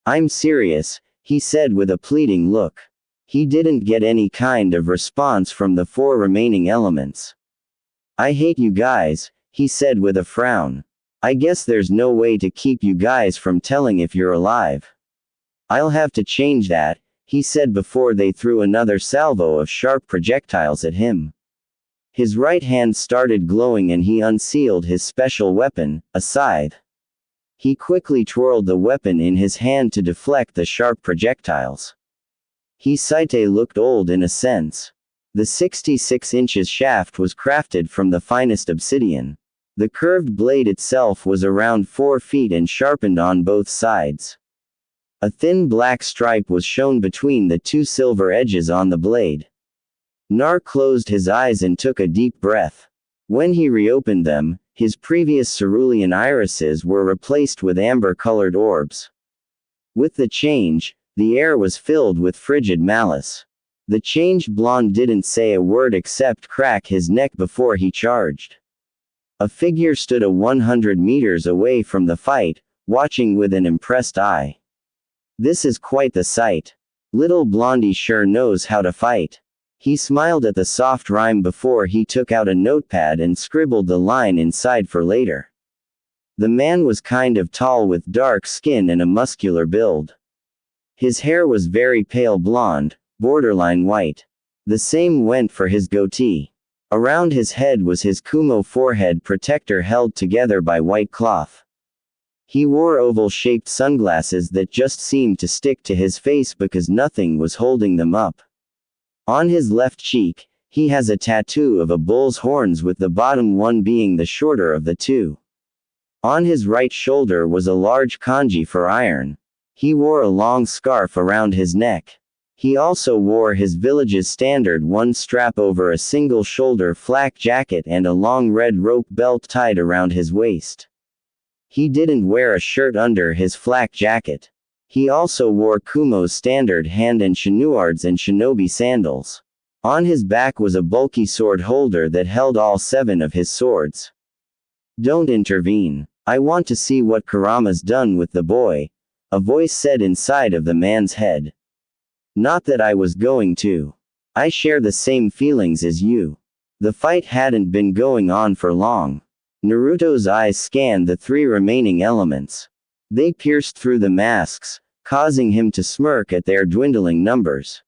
I'm serious, he said with a pleading look. He didn't get any kind of response from the 4 remaining elements. I hate you guys, he said with a frown. I guess there's no way to keep you guys from telling if you're alive. I'll have to change that, he said before they threw another salvo of sharp projectiles at him. His right hand started glowing and he unsealed his special weapon, a scythe. He quickly twirled the weapon in his hand to deflect the sharp projectiles. Hisaite looked old in a sense. The 66 inches shaft was crafted from the finest obsidian. The curved blade itself was around 4 feet and sharpened on both sides. A thin black stripe was shown between the 2 silver edges on the blade. Nar closed his eyes and took a deep breath. When he reopened them, his previous cerulean irises were replaced with amber-colored orbs. With the change, the air was filled with frigid malice. The changed blonde didn't say a word except crack his neck before he charged. A figure stood 100 meters away from the fight, watching with an impressed eye. This is quite the sight. Little Blondie sure knows how to fight. He smiled at the soft rhyme before he took out a notepad and scribbled the line inside for later. The man was kind of tall with dark skin and a muscular build. His hair was very pale blonde, borderline white. The same went for his goatee. Around his head was his Kumo forehead protector held together by white cloth. He wore oval-shaped sunglasses that just seemed to stick to his face because nothing was holding them up. On his left cheek, he has a tattoo of a bull's horns with the bottom one being the shorter of the 2. On his right shoulder was a large kanji for iron. He wore a long scarf around his neck. He also wore his village's standard 1 strap over a single shoulder flak jacket and a long red rope belt tied around his waist. He didn't wear a shirt under his flak jacket. He also wore Kumo's standard hand and chinoiards and shinobi sandals. On his back was a bulky sword holder that held all 7 of his swords. Don't intervene. I want to see what Kurama's done with the boy, a voice said inside of the man's head. Not that I was going to. I share the same feelings as you. The fight hadn't been going on for long. Naruto's eyes scanned the 3 remaining elements. They pierced through the masks, causing him to smirk at their dwindling numbers.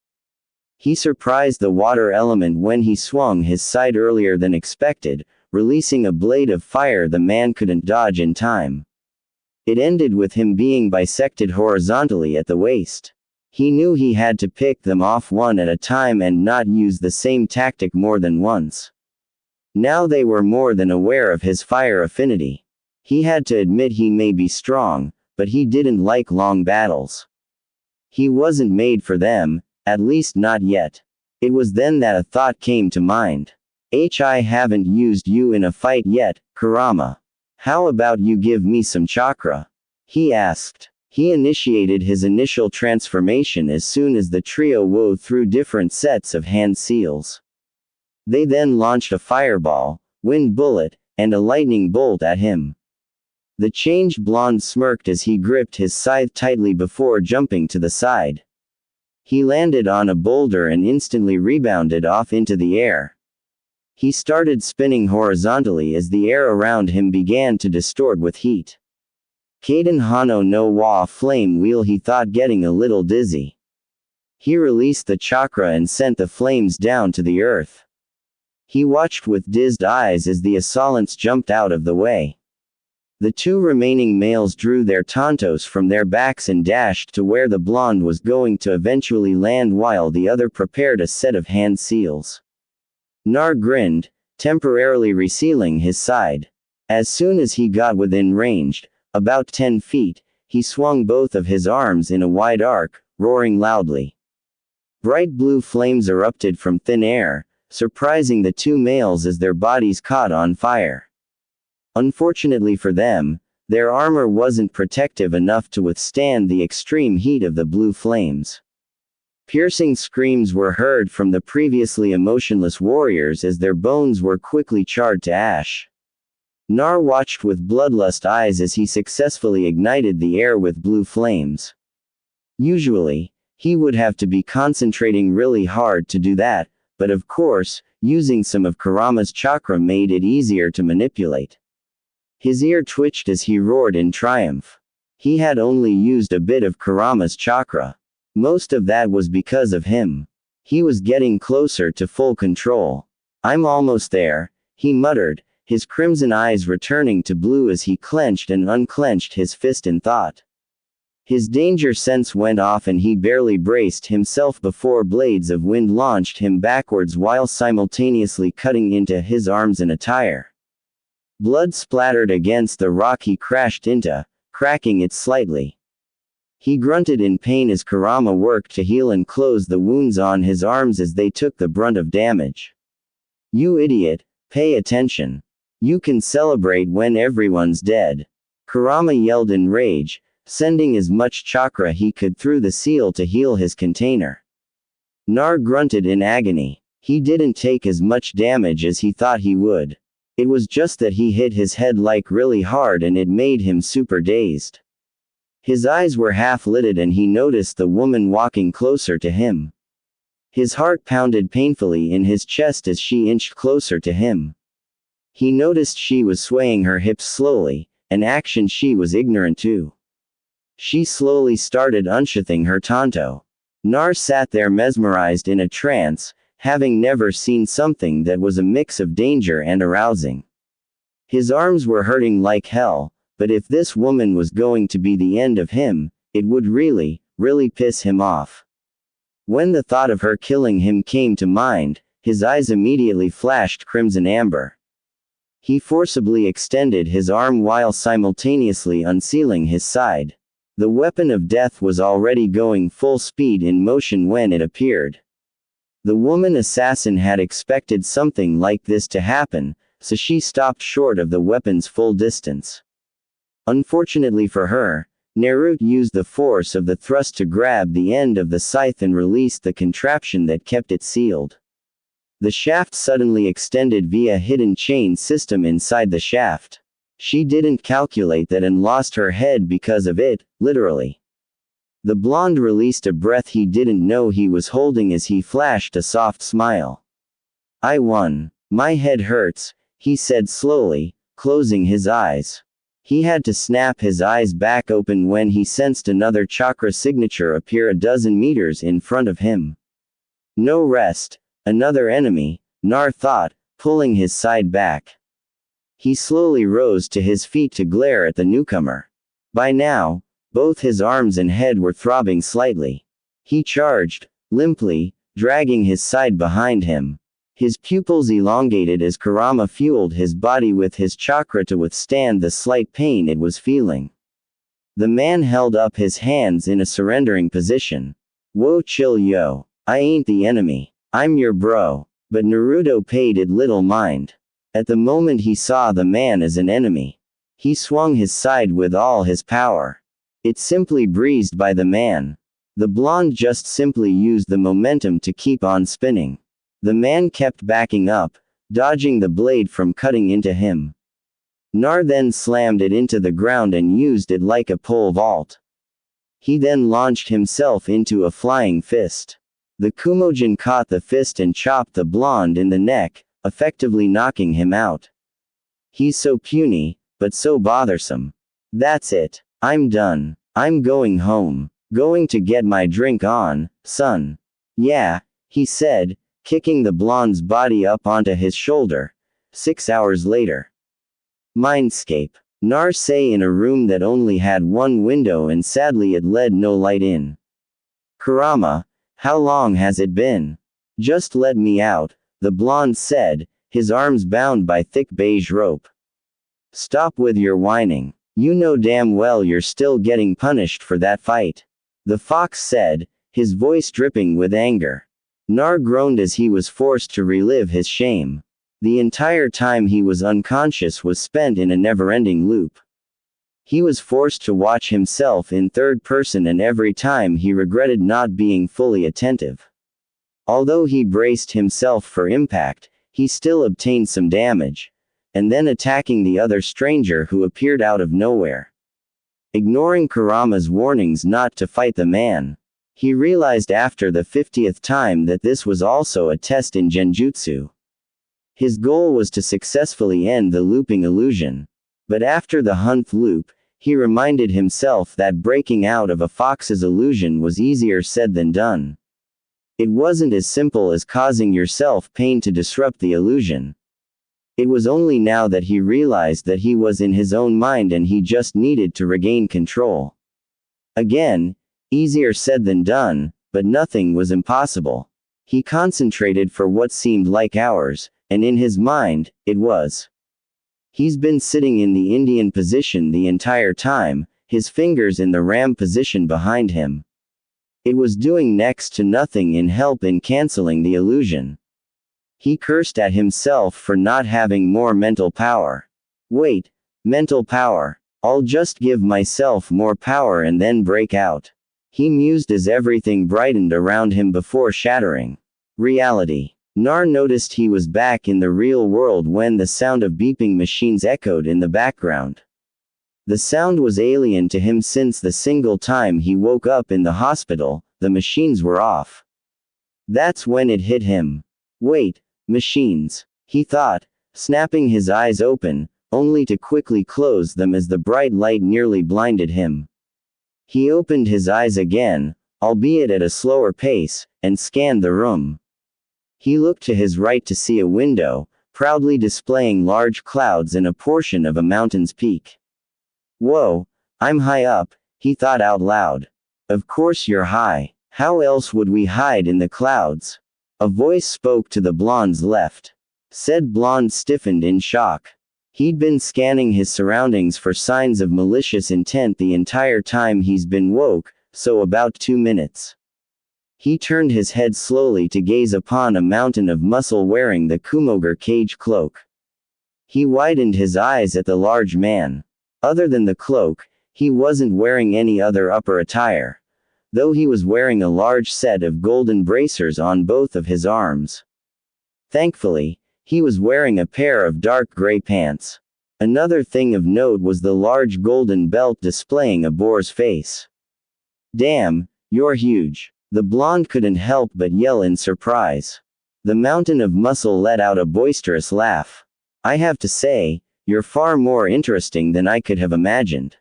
He surprised the water element when he swung his side earlier than expected, releasing a blade of fire the man couldn't dodge in time. It ended with him being bisected horizontally at the waist. He knew he had to pick them off one at a time and not use the same tactic more than once. Now they were more than aware of his fire affinity. He had to admit he may be strong, but he didn't like long battles. He wasn't made for them, at least not yet. It was then that a thought came to mind. I haven't used you in a fight yet, Kurama. How about you give me some chakra? He asked. He initiated his initial transformation as soon as the trio wove through different sets of hand seals. They then launched a fireball, wind bullet, and a lightning bolt at him. The changed blonde smirked as he gripped his scythe tightly before jumping to the side. He landed on a boulder and instantly rebounded off into the air. He started spinning horizontally as the air around him began to distort with heat. Kaden Hano no wa flame wheel, he thought, getting a little dizzy. He released the chakra and sent the flames down to the earth. He watched with dizzed eyes as the assailants jumped out of the way. The two remaining males drew their tantos from their backs and dashed to where the blonde was going to eventually land while the other prepared a set of hand seals. Nar grinned, temporarily resealing his side. As soon as he got within range, about 10 feet, he swung both of his arms in a wide arc, roaring loudly. Bright blue flames erupted from thin air, surprising the two males as their bodies caught on fire. Unfortunately for them, their armor wasn't protective enough to withstand the extreme heat of the blue flames. Piercing screams were heard from the previously emotionless warriors as their bones were quickly charred to ash. Nar watched with bloodlust eyes as he successfully ignited the air with blue flames. Usually, he would have to be concentrating really hard to do that, but of course, using some of Kurama's chakra made it easier to manipulate. His ear twitched as he roared in triumph. He had only used a bit of Kurama's chakra. Most of that was because of him. He was getting closer to full control. I'm almost there, he muttered, his crimson eyes returning to blue as he clenched and unclenched his fist in thought. His danger sense went off and he barely braced himself before blades of wind launched him backwards while simultaneously cutting into his arms and attire. Blood splattered against the rock he crashed into, cracking it slightly. He grunted in pain as Kurama worked to heal and close the wounds on his arms as they took the brunt of damage. You idiot, pay attention. You can celebrate when everyone's dead. Kurama yelled in rage, sending as much chakra he could through the seal to heal his container. Nar grunted in agony. He didn't take as much damage as he thought he would. It was just that he hit his head like really hard and it made him super dazed. His eyes were half-lidded and he noticed the woman walking closer to him. His heart pounded painfully in his chest as she inched closer to him. He noticed she was swaying her hips slowly, an action she was ignorant to. She slowly started unsheathing her tanto. Nar sat there mesmerized in a trance, having never seen something that was a mix of danger and arousing. His arms were hurting like hell, but if this woman was going to be the end of him, it would really, really piss him off. When the thought of her killing him came to mind, his eyes immediately flashed crimson amber. He forcibly extended his arm while simultaneously unsealing his side. The weapon of death was already going full speed in motion when it appeared. The woman assassin had expected something like this to happen, so she stopped short of the weapon's full distance. Unfortunately for her, Naruto used the force of the thrust to grab the end of the scythe and released the contraption that kept it sealed. The shaft suddenly extended via hidden chain system inside the shaft. She didn't calculate that and lost her head because of it, literally. The blonde released a breath he didn't know he was holding as he flashed a soft smile. I won. My head hurts, he said slowly, closing his eyes. He had to snap his eyes back open when he sensed another chakra signature appear a dozen meters in front of him. No rest. Another enemy, Nar thought, pulling his side back. He slowly rose to his feet to glare at the newcomer. By now, both his arms and head were throbbing slightly. He charged, limply, dragging his side behind him. His pupils elongated as Kurama fueled his body with his chakra to withstand the slight pain it was feeling. The man held up his hands in a surrendering position. Whoa, chill yo. I ain't the enemy. I'm your bro. But Naruto paid it little mind. At the moment he saw the man as an enemy. He swung his side with all his power. It simply breezed by the man. The blonde just simply used the momentum to keep on spinning. The man kept backing up, dodging the blade from cutting into him. Nar then slammed it into the ground and used it like a pole vault. He then launched himself into a flying fist. The Kumojin caught the fist and chopped the blonde in the neck, effectively knocking him out. He's so puny, but so bothersome. That's it. I'm done. I'm going home. Going to get my drink on, son. Yeah, he said, kicking the blonde's body up onto his shoulder. 6 hours later. Mindscape. Nar say in a room that only had one window and sadly it led no light in. Kurama, how long has it been? Just let me out, the blonde said, his arms bound by thick beige rope. Stop with your whining. You know damn well you're still getting punished for that fight. The fox said, his voice dripping with anger. Nar groaned as he was forced to relive his shame. The entire time he was unconscious was spent in a never-ending loop. He was forced to watch himself in third person and every time he regretted not being fully attentive. Although he braced himself for impact, he still obtained some damage. And then attacking the other stranger who appeared out of nowhere. Ignoring Kurama's warnings not to fight the man. He realized after the 50th time that this was also a test in genjutsu. His goal was to successfully end the looping illusion. But after the 100th loop, he reminded himself that breaking out of a fox's illusion was easier said than done. It wasn't as simple as causing yourself pain to disrupt the illusion. It was only now that he realized that he was in his own mind and he just needed to regain control. Again, easier said than done, but nothing was impossible. He concentrated for what seemed like hours, and in his mind, it was. He's been sitting in the Indian position the entire time, his fingers in the ram position behind him. It was doing next to nothing in help in canceling the illusion. He cursed at himself for not having more mental power. Wait, mental power. I'll just give myself more power and then break out. He mused as everything brightened around him before shattering. Reality. Nar noticed he was back in the real world when the sound of beeping machines echoed in the background. The sound was alien to him since the single time he woke up in the hospital, the machines were off. That's when it hit him. Wait. Machines, he thought, snapping his eyes open, only to quickly close them as the bright light nearly blinded him. He opened his eyes again, albeit at a slower pace, and scanned the room. He looked to his right to see a window, proudly displaying large clouds and a portion of a mountain's peak. Whoa, I'm high up, he thought out loud. Of course you're high. How else would we hide in the clouds? A voice spoke to the blonde's left. Said blonde stiffened in shock. He'd been scanning his surroundings for signs of malicious intent the entire time he's been woke, so about 2 minutes. He turned his head slowly to gaze upon a mountain of muscle wearing the Kumoger cage cloak. He widened his eyes at the large man. Other than the cloak, he wasn't wearing any other upper attire. Though he was wearing a large set of golden bracers on both of his arms. Thankfully, he was wearing a pair of dark gray pants. Another thing of note was the large golden belt displaying a boar's face. Damn, you're huge. The blonde couldn't help but yell in surprise. The mountain of muscle let out a boisterous laugh. I have to say, you're far more interesting than I could have imagined.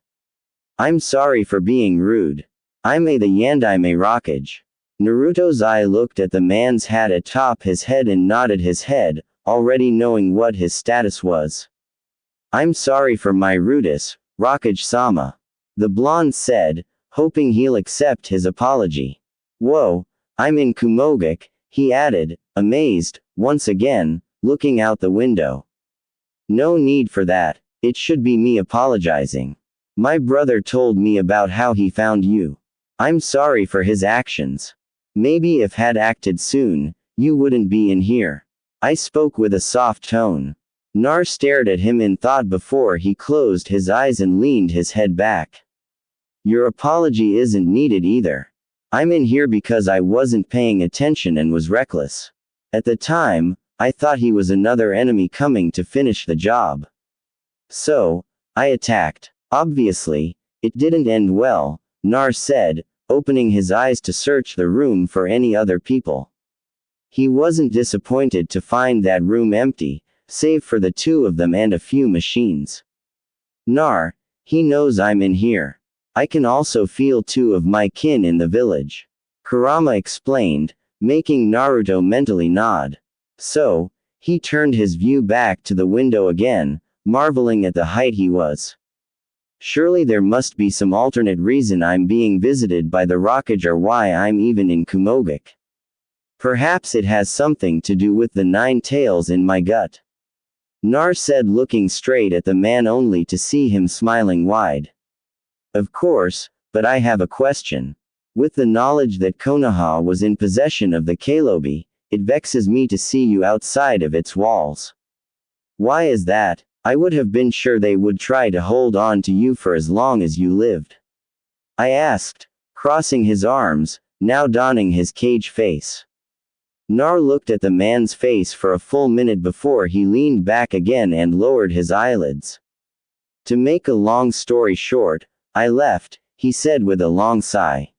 I'm sorry for being rude. I'm the Yandaime Rockage. Naruto's eye looked at the man's hat atop his head and nodded his head, already knowing what his status was. I'm sorry for my rudeness, Rokage-sama. The blonde said, hoping he'll accept his apology. Whoa, I'm in Kumogak, he added, amazed, once again, looking out the window. No need for that, it should be me apologizing. My brother told me about how he found you. I'm sorry for his actions. Maybe if had acted soon, you wouldn't be in here. I spoke with a soft tone. Nar stared at him in thought before he closed his eyes and leaned his head back. Your apology isn't needed either. I'm in here because I wasn't paying attention and was reckless. At the time, I thought he was another enemy coming to finish the job. So, I attacked. Obviously, it didn't end well, Nar said, opening his eyes to search the room for any other people. He wasn't disappointed to find that room empty, save for the two of them and a few machines. Nar, he knows I'm in here. I can also feel two of my kin in the village. Kurama explained, making Naruto mentally nod. So, he turned his view back to the window again, marveling at the height he was. Surely there must be some alternate reason I'm being visited by the Rokage or why I'm even in Kumogak. Perhaps it has something to do with the 9 tails in my gut. Nar said, looking straight at the man only to see him smiling wide. Of course, but I have a question. With the knowledge that Konoha was in possession of the Kalobi, it vexes me to see you outside of its walls. Why is that? I would have been sure they would try to hold on to you for as long as you lived. I asked, crossing his arms, now donning his cage face. Nar looked at the man's face for a full minute before he leaned back again and lowered his eyelids. To make a long story short, I left, he said with a long sigh.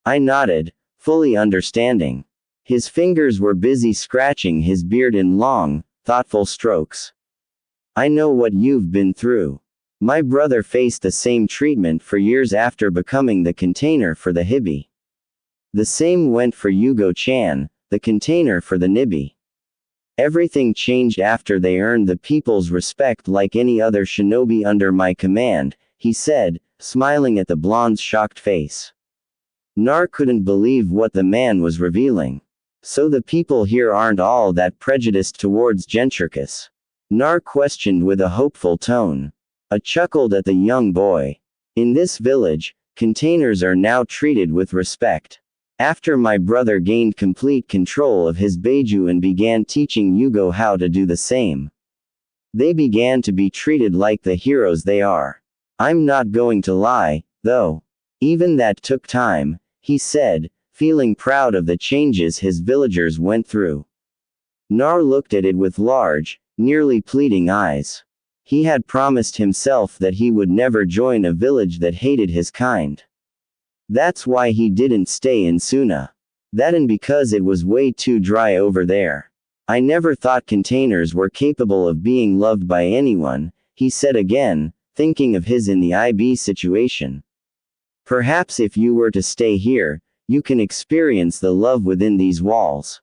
I nodded, fully understanding. His fingers were busy scratching his beard in long, thoughtful strokes. I know what you've been through. My brother faced the same treatment for years after becoming the container for the Hibi. The same went for Yugō-chan, the container for the Nibi. Everything changed after they earned the people's respect like any other shinobi under my command, he said, smiling at the blonde's shocked face. Nar couldn't believe what the man was revealing. So the people here aren't all that prejudiced towards Gentricus? Nar questioned with a hopeful tone. I chuckled at the young boy. In this village, containers are now treated with respect. After my brother gained complete control of his Beiju and began teaching Yugō how to do the same, they began to be treated like the heroes they are. I'm not going to lie, though. Even that took time, he said, feeling proud of the changes his villagers went through. Nar looked at it with large, nearly pleading eyes. He had promised himself that he would never join a village that hated his kind. That's why he didn't stay in Suna. That and because it was way too dry over there. I never thought containers were capable of being loved by anyone, he said again, thinking of his in the IB situation. Perhaps if you were to stay here, you can experience the love within these walls.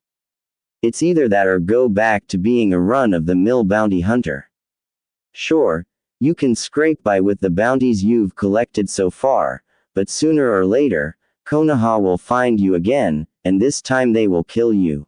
It's either that or go back to being a run-of-the-mill bounty hunter. Sure, you can scrape by with the bounties you've collected so far, but sooner or later, Konoha will find you again, and this time they will kill you.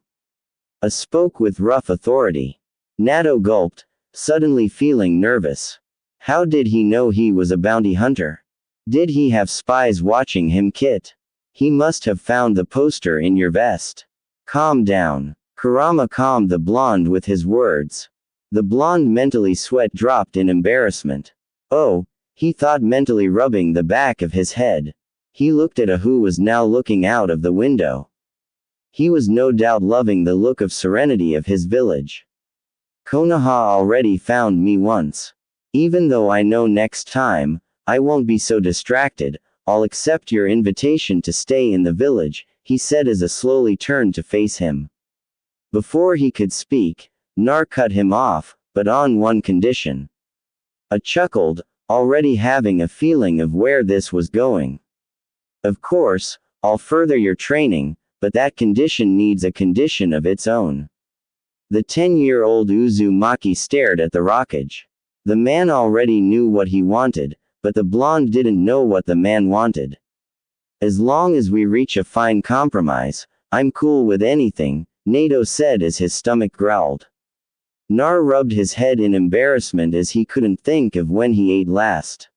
I spoke with rough authority. Nato gulped, suddenly feeling nervous. How did he know he was a bounty hunter? Did he have spies watching him, Kit? He must have found the poster in your vest. Calm down. Kurama calmed the blonde with his words. The blonde mentally sweat dropped in embarrassment. Oh, he thought, mentally rubbing the back of his head. He looked at who was now looking out of the window. He was no doubt loving the look of serenity of his village. Konoha already found me once. Even though I know next time, I won't be so distracted, I'll accept your invitation to stay in the village, he said as I slowly turned to face him. Before he could speak, Nar cut him off, but on one condition. I chuckled, already having a feeling of where this was going. Of course, I'll further your training, but that condition needs a condition of its own. The 10-year-old Uzumaki stared at the Rokage. The man already knew what he wanted, but the blonde didn't know what the man wanted. As long as we reach a fine compromise, I'm cool with anything, Nato said as his stomach growled. Nar rubbed his head in embarrassment as he couldn't think of when he ate last.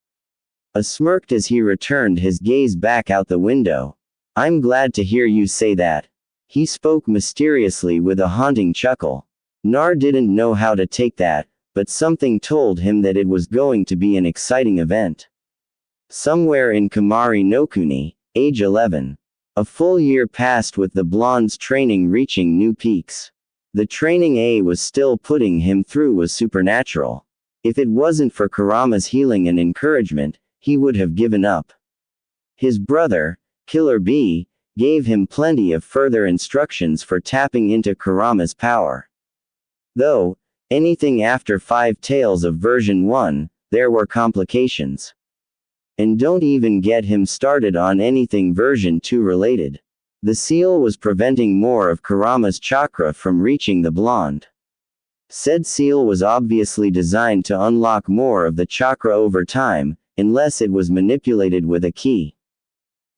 Smirked as he returned his gaze back out the window. I'm glad to hear you say that. He spoke mysteriously with a haunting chuckle. Nar didn't know how to take that, but something told him that it was going to be an exciting event. Somewhere in Kamari no Kuni, age 11. A full year passed with the blonde's training reaching new peaks. The training A was still putting him through was supernatural. If it wasn't for Kurama's healing and encouragement, he would have given up. His brother, Killer B, gave him plenty of further instructions for tapping into Kurama's power. Though, anything after 5 Tales of version 1, there were complications. And don't even get him started on anything version 2 related. The seal was preventing more of Kurama's chakra from reaching the blonde. Said seal was obviously designed to unlock more of the chakra over time, unless it was manipulated with a key.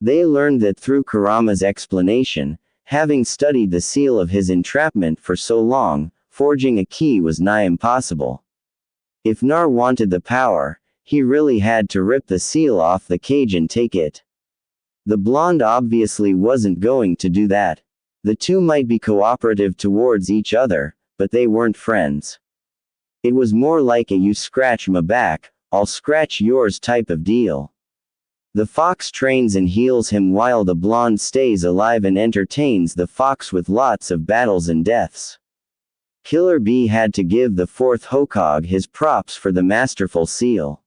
They learned that through Kurama's explanation, having studied the seal of his entrapment for so long, forging a key was nigh impossible. If Nar wanted the power, he really had to rip the seal off the cage and take it. The blonde obviously wasn't going to do that. The two might be cooperative towards each other, but they weren't friends. It was more like a you scratch my back, I'll scratch yours type of deal. The fox trains and heals him while the blonde stays alive and entertains the fox with lots of battles and deaths. Killer B had to give the 4th Hokage his props for the masterful seal.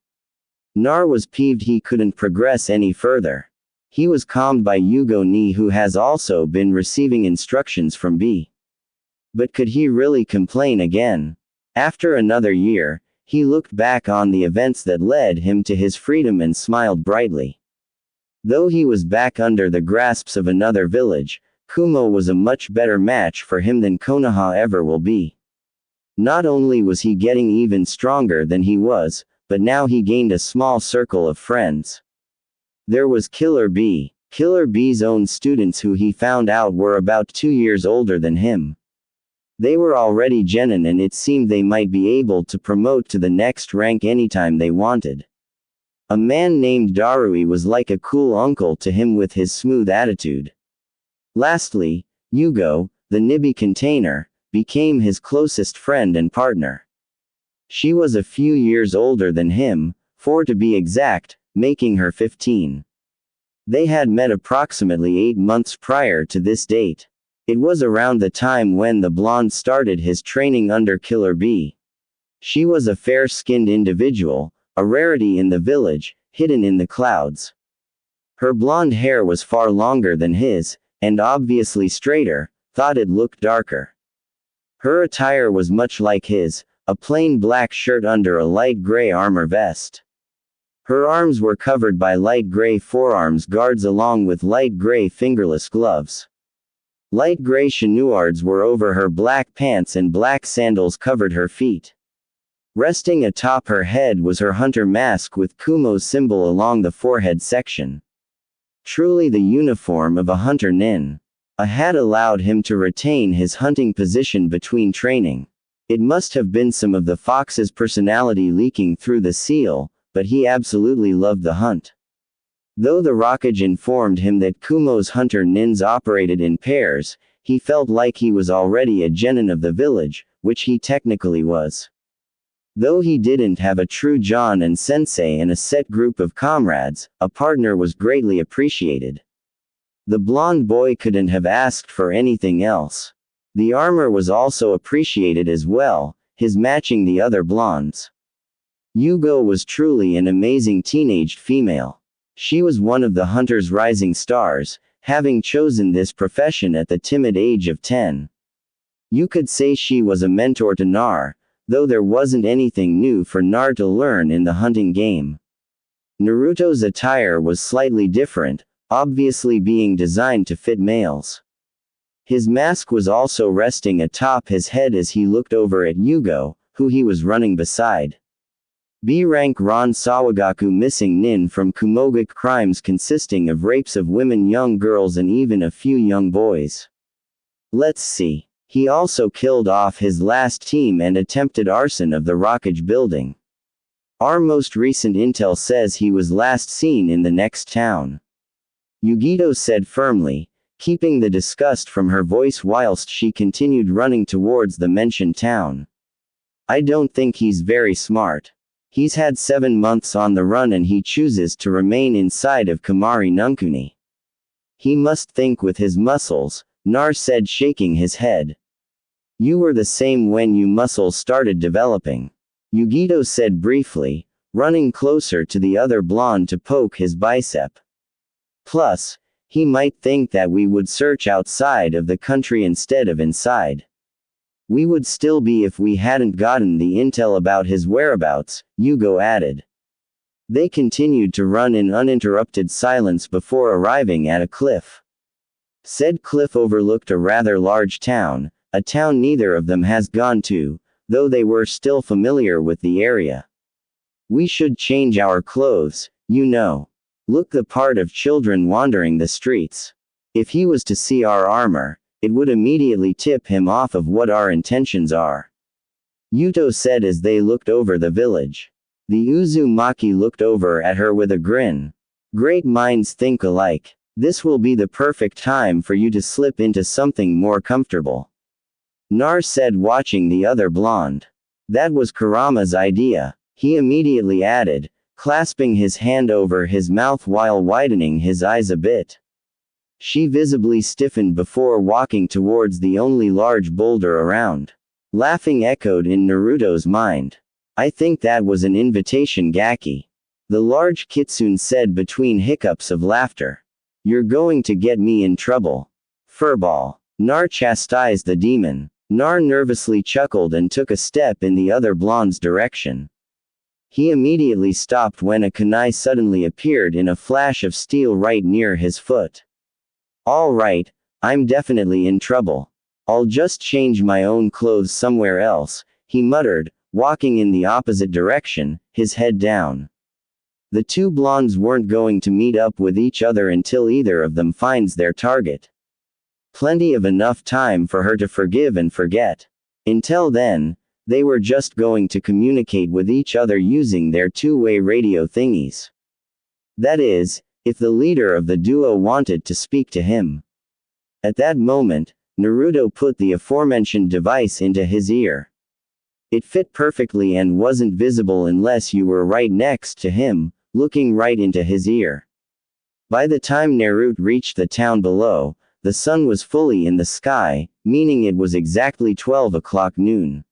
Nar was peeved he couldn't progress any further. He was calmed by Yugō ni, who has also been receiving instructions from B. But could he really complain again? After another year, he looked back on the events that led him to his freedom and smiled brightly. Though he was back under the grasps of another village, Kumo was a much better match for him than Konoha ever will be. Not only was he getting even stronger than he was, but now he gained a small circle of friends. There was Killer B. Killer B's own students, who he found out were about 2 years older than him. They were already genin, and it seemed they might be able to promote to the next rank anytime they wanted. A man named Darui was like a cool uncle to him with his smooth attitude. Lastly, Yugō, the Nibi container, became his closest friend and partner. She was a few years older than him, 4 to be exact, making her 15. They had met approximately 8 months prior to this date. It was around the time when the blonde started his training under Killer B. She was a fair-skinned individual, a rarity in the village, hidden in the clouds. Her blonde hair was far longer than his, and obviously straighter, thought it looked darker. Her attire was much like his, a plain black shirt under a light gray armor vest. Her arms were covered by light gray forearms guards along with light gray fingerless gloves. Light gray chenoards were over her black pants and black sandals covered her feet. Resting atop her head was her hunter mask with Kumo's symbol along the forehead section. Truly the uniform of a hunter nin. A hat allowed him to retain his hunting position between training. It must have been some of the fox's personality leaking through the seal, but he absolutely loved the hunt. Though the Rockage informed him that Kumo's hunter nins operated in pairs, he felt like he was already a genin of the village, which he technically was. Though he didn't have a true John and sensei and a set group of comrades, a partner was greatly appreciated. The blonde boy couldn't have asked for anything else. The armor was also appreciated as well, his matching the other blondes. Yugō was truly an amazing teenaged female. She was one of the hunter's rising stars, having chosen this profession at the timid age of 10. You could say she was a mentor to Nar, though there wasn't anything new for Nar to learn in the hunting game. Naruto's attire was slightly different, obviously being designed to fit males. His mask was also resting atop his head as he looked over at Yugō, who he was running beside. B-rank Ron Sawagaku missing nin from Kumogaku crimes consisting of rapes of women, young girls and even a few young boys. Let's see. He also killed off his last team and attempted arson of the Rockage building. Our most recent intel says he was last seen in the next town. Yugito said firmly, keeping the disgust from her voice whilst she continued running towards the mentioned town. I don't think he's very smart. He's had 7 months on the run and he chooses to remain inside of Kamari Nunkuni. He must think with his muscles, Nar said, shaking his head. You were the same when your muscles started developing. Yugito said briefly, running closer to the other blonde to poke his bicep. Plus, he might think that we would search outside of the country instead of inside. We would still be if we hadn't gotten the intel about his whereabouts, Yugō added. They continued to run in uninterrupted silence before arriving at a cliff. Said cliff overlooked a rather large town, a town neither of them has gone to, though they were still familiar with the area. We should change our clothes, you know. Look the part of children wandering the streets. If he was to see our armor, it would immediately tip him off of what our intentions are. Yuto said as they looked over the village. The Uzumaki looked over at her with a grin. Great minds think alike. This will be the perfect time for you to slip into something more comfortable. Nar said, watching the other blonde. That was Kurama's idea, he immediately added, clasping his hand over his mouth while widening his eyes a bit. She visibly stiffened before walking towards the only large boulder around. Laughing echoed in Naruto's mind. I think that was an invitation, Gaki. The large kitsune said between hiccups of laughter. You're going to get me in trouble. Furball. Nar chastised the demon. Nar nervously chuckled and took a step in the other blonde's direction. He immediately stopped when a kunai suddenly appeared in a flash of steel right near his foot. All right, I'm definitely in trouble. I'll just change my own clothes somewhere else, he muttered, walking in the opposite direction, his head down. The two blondes weren't going to meet up with each other until either of them finds their target. Plenty of enough time for her to forgive and forget. Until then, they were just going to communicate with each other using their two-way radio thingies. That is, if the leader of the duo wanted to speak to him. At that moment, Naruto put the aforementioned device into his ear. It fit perfectly and wasn't visible unless you were right next to him, looking right into his ear. By the time Naruto reached the town below, the sun was fully in the sky, meaning it was exactly 12 o'clock noon.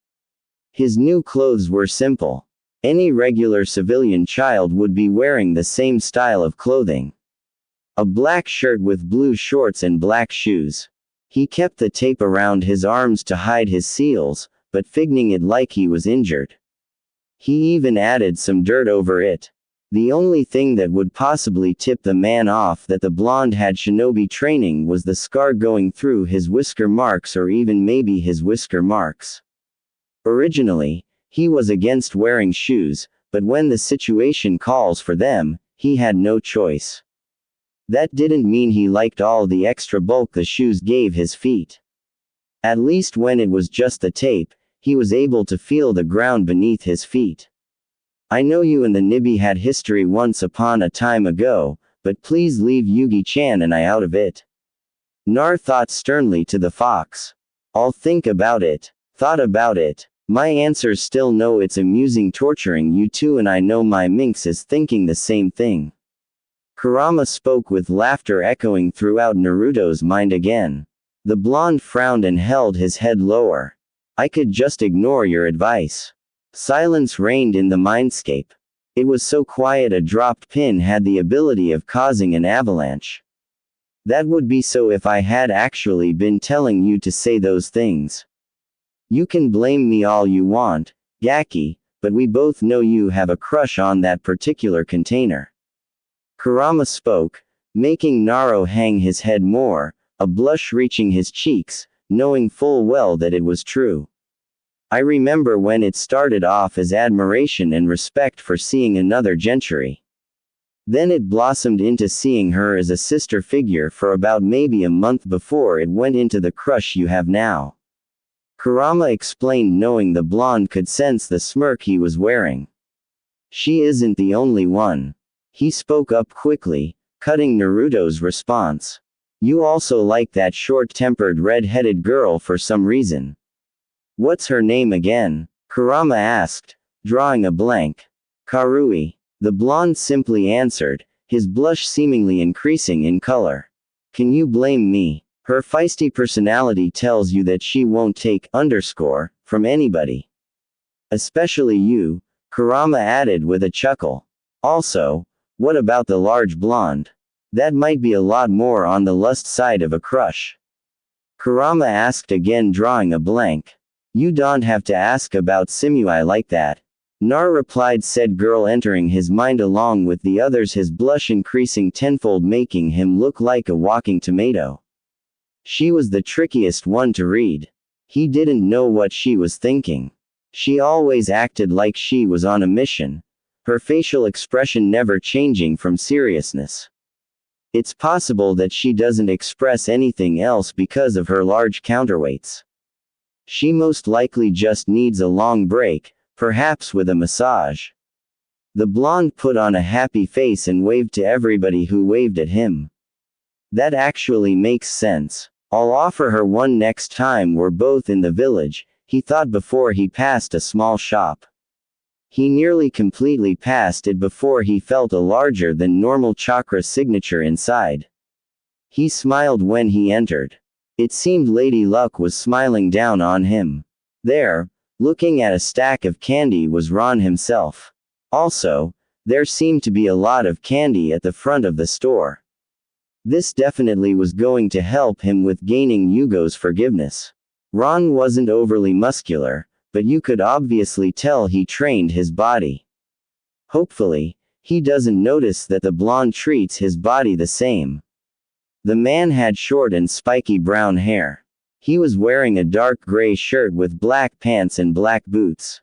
His new clothes were simple. Any regular civilian child would be wearing the same style of clothing. A black shirt with blue shorts and black shoes. He kept the tape around his arms to hide his seals, but figning it like he was injured. He even added some dirt over it. The only thing that would possibly tip the man off that the blonde had shinobi training was the scar going through his whisker marks, or even maybe his whisker marks. Originally, he was against wearing shoes, but when the situation calls for them, he had no choice. That didn't mean he liked all the extra bulk the shoes gave his feet. At least when it was just the tape, he was able to feel the ground beneath his feet. I know you and the Nibi had history once upon a time ago, but please leave Yugi-chan and I out of it. Nar thought sternly to the fox. I'll think about it. Thought about it. My answer's still no. It's amusing torturing you two, and I know my minx is thinking the same thing. Kurama spoke with laughter echoing throughout Naruto's mind again. The blonde frowned and held his head lower. I could just ignore your advice. Silence reigned in the mindscape. It was so quiet a dropped pin had the ability of causing an avalanche. That would be so if I had actually been telling you to say those things. You can blame me all you want, Gaki, but we both know you have a crush on that particular container. Kurama spoke, making Naruto hang his head more, a blush reaching his cheeks, knowing full well that it was true. I remember when it started off as admiration and respect for seeing another gentry. Then it blossomed into seeing her as a sister figure for about maybe a month before it went into the crush you have now. Kurama explained, knowing the blonde could sense the smirk he was wearing. She isn't the only one. He spoke up quickly, cutting Naruto's response. You also like that short-tempered red-headed girl for some reason. What's her name again? Kurama asked, drawing a blank. Karui. The blonde simply answered, his blush seemingly increasing in color. Can you blame me? Her feisty personality tells you that she won't take from anybody. Especially you, Kurama added with a chuckle. Also, what about the large blonde? That might be a lot more on the lust side of a crush. Kurama asked again, drawing a blank. You don't have to ask about Samui like that. Nar replied, said girl entering his mind along with the others, his blush increasing tenfold, making him look like a walking tomato. She was the trickiest one to read. He didn't know what she was thinking. She always acted like she was on a mission, her facial expression never changing from seriousness. It's possible that she doesn't express anything else because of her large counterweights. She most likely just needs a long break, perhaps with a massage. The blonde put on a happy face and waved to everybody who waved at him. That actually makes sense. I'll offer her one next time we're both in the village, he thought before he passed a small shop. He nearly completely passed it before he felt a larger than normal chakra signature inside. He smiled when he entered. It seemed Lady Luck was smiling down on him. There, looking at a stack of candy, was Ron himself. Also, there seemed to be a lot of candy at the front of the store. This definitely was going to help him with gaining Yugō's forgiveness. Ron wasn't overly muscular, but you could obviously tell he trained his body. Hopefully, he doesn't notice that the blonde treats his body the same. The man had short and spiky brown hair. He was wearing a dark gray shirt with black pants and black boots.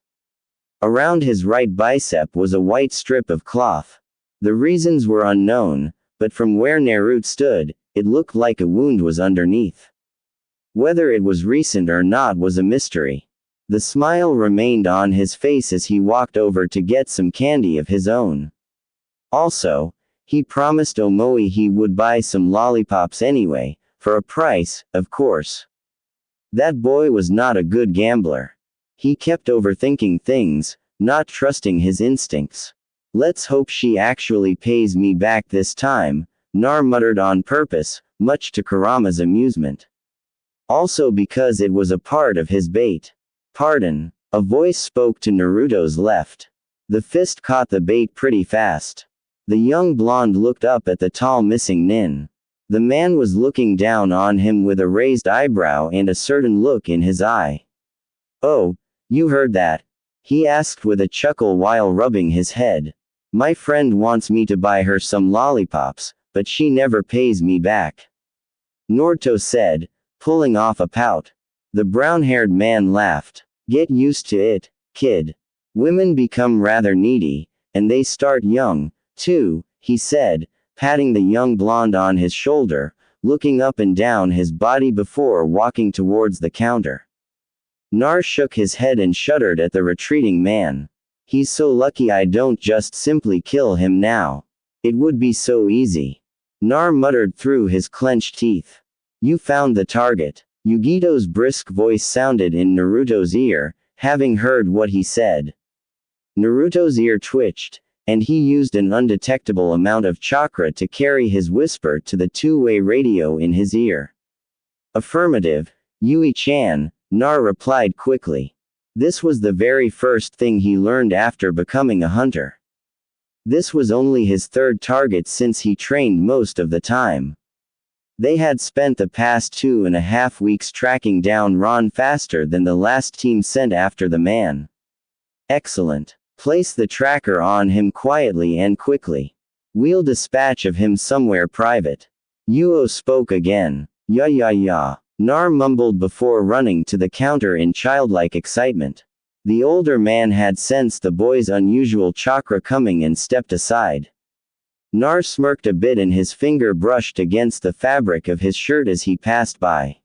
Around his right bicep was a white strip of cloth. The reasons were unknown, but from where Naruto stood, it looked like a wound was underneath. Whether it was recent or not was a mystery. The smile remained on his face as he walked over to get some candy of his own. Also, he promised Omoi he would buy some lollipops anyway, for a price, of course. That boy was not a good gambler. He kept overthinking things, not trusting his instincts. Let's hope she actually pays me back this time, Nar muttered on purpose, much to Kurama's amusement. Also because it was a part of his bait. Pardon. A voice spoke to Naruto's left. The fist caught the bait pretty fast. The young blonde looked up at the tall missing nin. The man was looking down on him with a raised eyebrow and a certain look in his eye. Oh, you heard that? He asked with a chuckle while rubbing his head. My friend wants me to buy her some lollipops, but she never pays me back. Naruto said, pulling off a pout. The brown-haired man laughed. Get used to it, kid. Women become rather needy, and they start young, too, he said, patting the young blonde on his shoulder, looking up and down his body before walking towards the counter. Nar shook his head and shuddered at the retreating man. He's so lucky I don't just simply kill him now. It would be so easy. Nar muttered through his clenched teeth. You found the target. Yugito's brisk voice sounded in Naruto's ear, having heard what he said. Naruto's ear twitched, and he used an undetectable amount of chakra to carry his whisper to the two-way radio in his ear. Affirmative, Yui-chan, Nar replied quickly. This was the very first thing he learned after becoming a hunter. This was only his third target since he trained most of the time. They had spent the past 2.5 weeks tracking down Ron faster than the last team sent after the man. Excellent. Place the tracker on him quietly and quickly. We'll dispatch of him somewhere private. Yugō spoke again. Yeah. Nar mumbled before running to the counter in childlike excitement. The older man had sensed the boy's unusual chakra coming and stepped aside. Nar smirked a bit and his finger brushed against the fabric of his shirt as he passed by.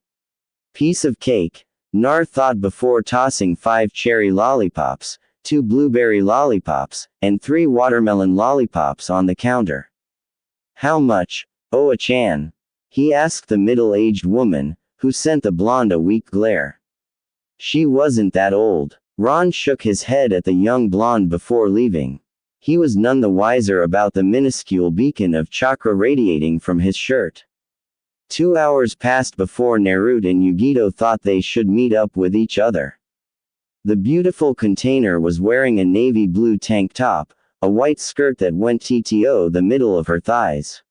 Piece of cake, Nar thought before tossing 5 cherry lollipops, 2 blueberry lollipops, and 3 watermelon lollipops on the counter. How much, Oa-chan? He asked the middle-aged woman, who sent the blonde a weak glare. She wasn't that old. Ron shook his head at the young blonde before leaving. He was none the wiser about the minuscule beacon of chakra radiating from his shirt. 2 hours passed before Naruto and Yugito thought they should meet up with each other. The beautiful container was wearing a navy blue tank top, a white skirt that went to the middle of her thighs.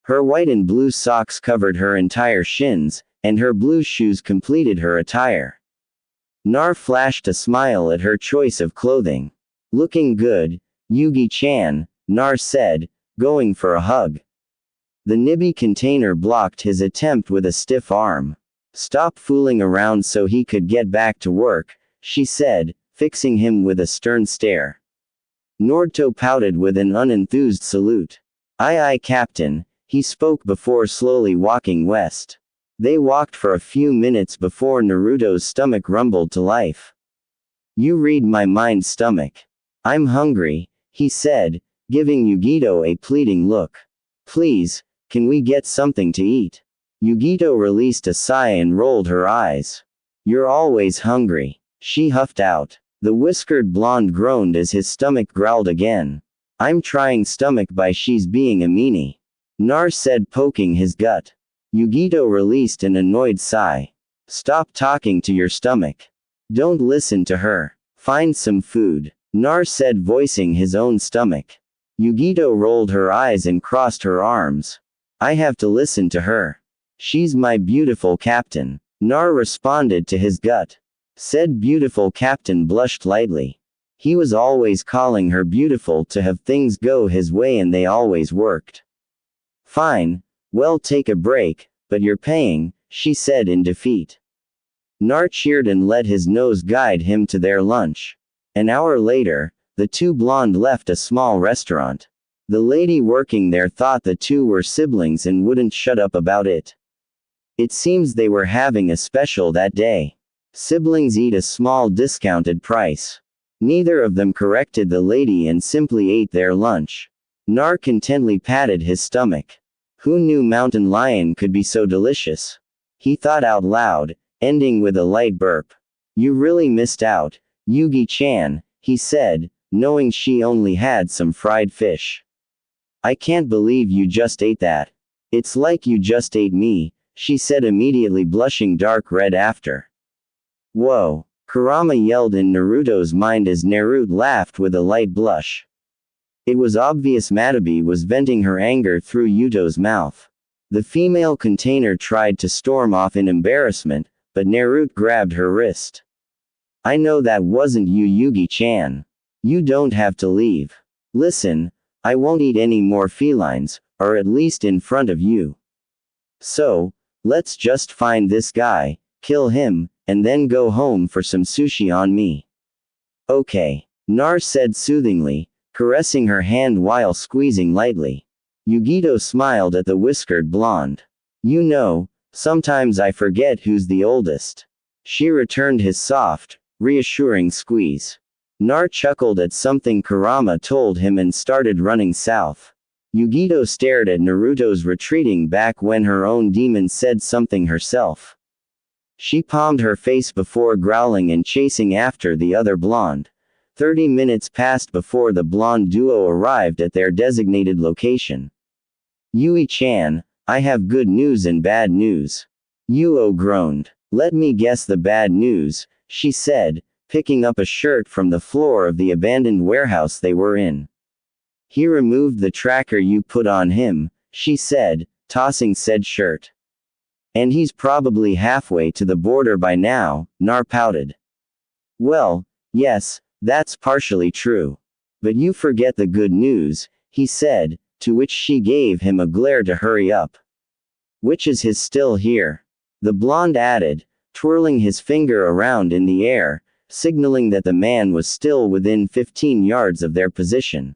Her white and blue socks covered her entire shins, and her blue shoes completed her attire. Nar flashed a smile at her choice of clothing. Looking good, Yugi-chan, Nar said, going for a hug. The nibby container blocked his attempt with a stiff arm. Stop fooling around so he could get back to work, she said, fixing him with a stern stare. Naruto pouted with an unenthused salute. Aye, Captain, he spoke before slowly walking west. They walked for a few minutes before Naruto's stomach rumbled to life. You read my mind, stomach. I'm hungry, he said, giving Yugito a pleading look. Please, can we get something to eat? Yugito released a sigh and rolled her eyes. You're always hungry, she huffed out. The whiskered blonde groaned as his stomach growled again. I'm trying, stomach, by she's being a meanie. Nar said, poking his gut. Yugito released an annoyed sigh. Stop talking to your stomach. Don't listen to her. Find some food, Nar said, voicing his own stomach. Yugito rolled her eyes and crossed her arms. I have to listen to her. She's my beautiful captain. Nar responded to his gut. Said beautiful captain blushed lightly. He was always calling her beautiful to have things go his way, and they always worked. Fine. Well, take a break, but you're paying, she said in defeat. Nar cheered and let his nose guide him to their lunch. An hour later, the two blonde left a small restaurant. The lady working there thought the two were siblings and wouldn't shut up about it. It seems they were having a special that day. Siblings eat a small discounted price. Neither of them corrected the lady and simply ate their lunch. Nar contently patted his stomach. Who knew mountain lion could be so delicious? He thought out loud, ending with a light burp. You really missed out, Yugi-chan, he said, knowing she only had some fried fish. I can't believe you just ate that. It's like you just ate me, she said, immediately blushing dark red after. Whoa, Kurama yelled in Naruto's mind as Naruto laughed with a light blush. It was obvious Matabi was venting her anger through Yuto's mouth. The female container tried to storm off in embarrassment, but Naruto grabbed her wrist. I know that wasn't you, Yugi-chan. You don't have to leave. Listen, I won't eat any more felines, or at least in front of you. So, let's just find this guy, kill him, and then go home for some sushi on me. Okay, Nar said soothingly, caressing her hand while squeezing lightly. Yugito smiled at the whiskered blonde. You know, sometimes I forget who's the oldest. She returned his soft, reassuring squeeze. Nar chuckled at something Kurama told him and started running south. Yugito stared at Naruto's retreating back when her own demon said something herself. She palmed her face before growling and chasing after the other blonde. 30 minutes passed before the blonde duo arrived at their designated location. Yui-chan, I have good news and bad news. Yugō groaned. Let me guess the bad news, she said, picking up a shirt from the floor of the abandoned warehouse they were in. He removed the tracker you put on him, she said, tossing said shirt. And he's probably halfway to the border by now, Nar pouted. Well, yes, that's partially true. But you forget the good news, he said, to which she gave him a glare to hurry up. Which is his still here. The blonde added, twirling his finger around in the air, signaling that the man was still within 15 yards of their position.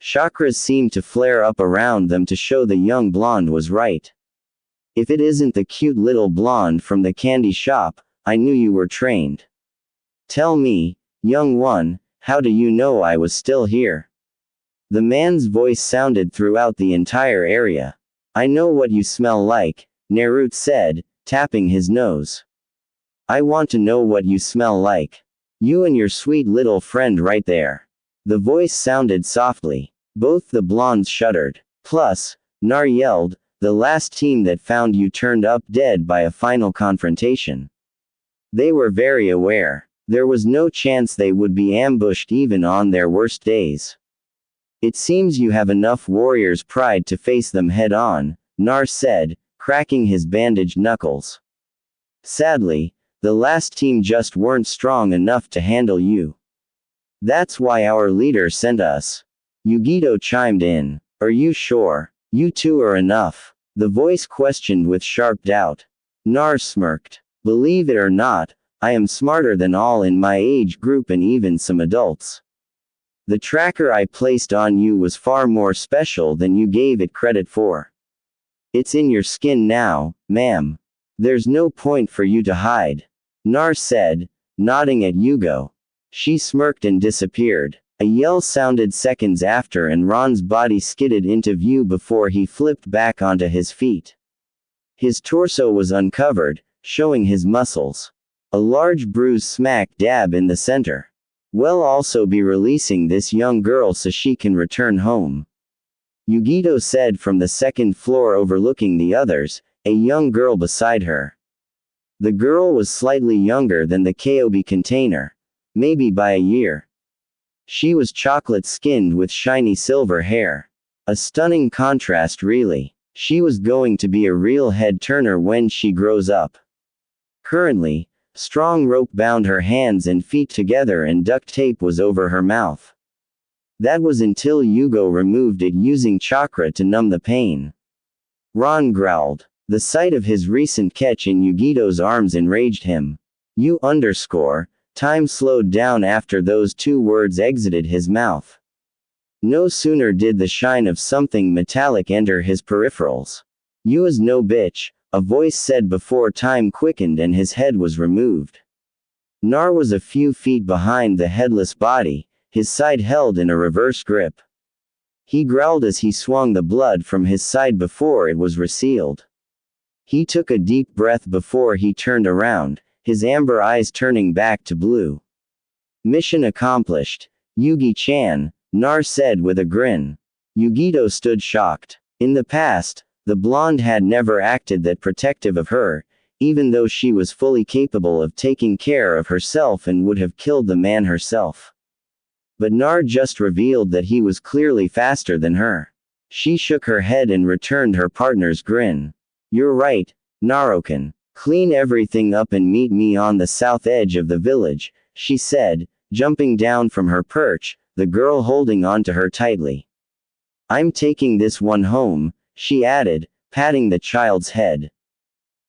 Chakras seemed to flare up around them to show the young blonde was right. If it isn't the cute little blonde from the candy shop, I knew you were trained. Tell me, young one, how do you know I was still here? The man's voice sounded throughout the entire area. I know what you smell like, Naruto said, tapping his nose. I want to know what you smell like. You and your sweet little friend right there. The voice sounded softly. Both the blondes shuddered. Plus, Nar yelled, the last team that found you turned up dead by a final confrontation. They were very aware. There was no chance they would be ambushed even on their worst days. It seems you have enough warrior's pride to face them head on, Nar said, cracking his bandaged knuckles. Sadly, the last team just weren't strong enough to handle you. That's why our leader sent us. Yugō chimed in. Are you sure? You two are enough. The voice questioned with sharp doubt. Nar smirked. Believe it or not, I am smarter than all in my age group and even some adults. The tracker I placed on you was far more special than you gave it credit for. It's in your skin now, ma'am. There's no point for you to hide. Nar said, nodding at Yugō. She smirked and disappeared. A yell sounded seconds after and Ron's body skidded into view before he flipped back onto his feet. His torso was uncovered, showing his muscles. A large bruise smack dab in the center. We'll also be releasing this young girl so she can return home. Yugō said from the second floor overlooking the others, a young girl beside her. The girl was slightly younger than the Koyuki container. Maybe by a year. She was chocolate-skinned with shiny silver hair. A stunning contrast really. She was going to be a real head-turner when she grows up. Currently, strong rope bound her hands and feet together and duct tape was over her mouth. That was until Yugō removed it using chakra to numb the pain. Ron growled. The sight of his recent catch in Yugito's arms enraged him. Time slowed down after those two words exited his mouth. No sooner did the shine of something metallic enter his peripherals. You is no bitch, a voice said before time quickened and his head was removed. Nar was a few feet behind the headless body, his side held in a reverse grip. He growled as he swung the blood from his side before it was resealed. He took a deep breath before he turned around, his amber eyes turning back to blue. Mission accomplished, Yugi-chan, Nar said with a grin. Yugito stood shocked. In the past, the blonde had never acted that protective of her, even though she was fully capable of taking care of herself and would have killed the man herself. But Nar just revealed that he was clearly faster than her. She shook her head and returned her partner's grin. You're right, Naruto. Clean everything up and meet me on the south edge of the village, she said, jumping down from her perch, the girl holding onto her tightly. I'm taking this one home, she added, patting the child's head.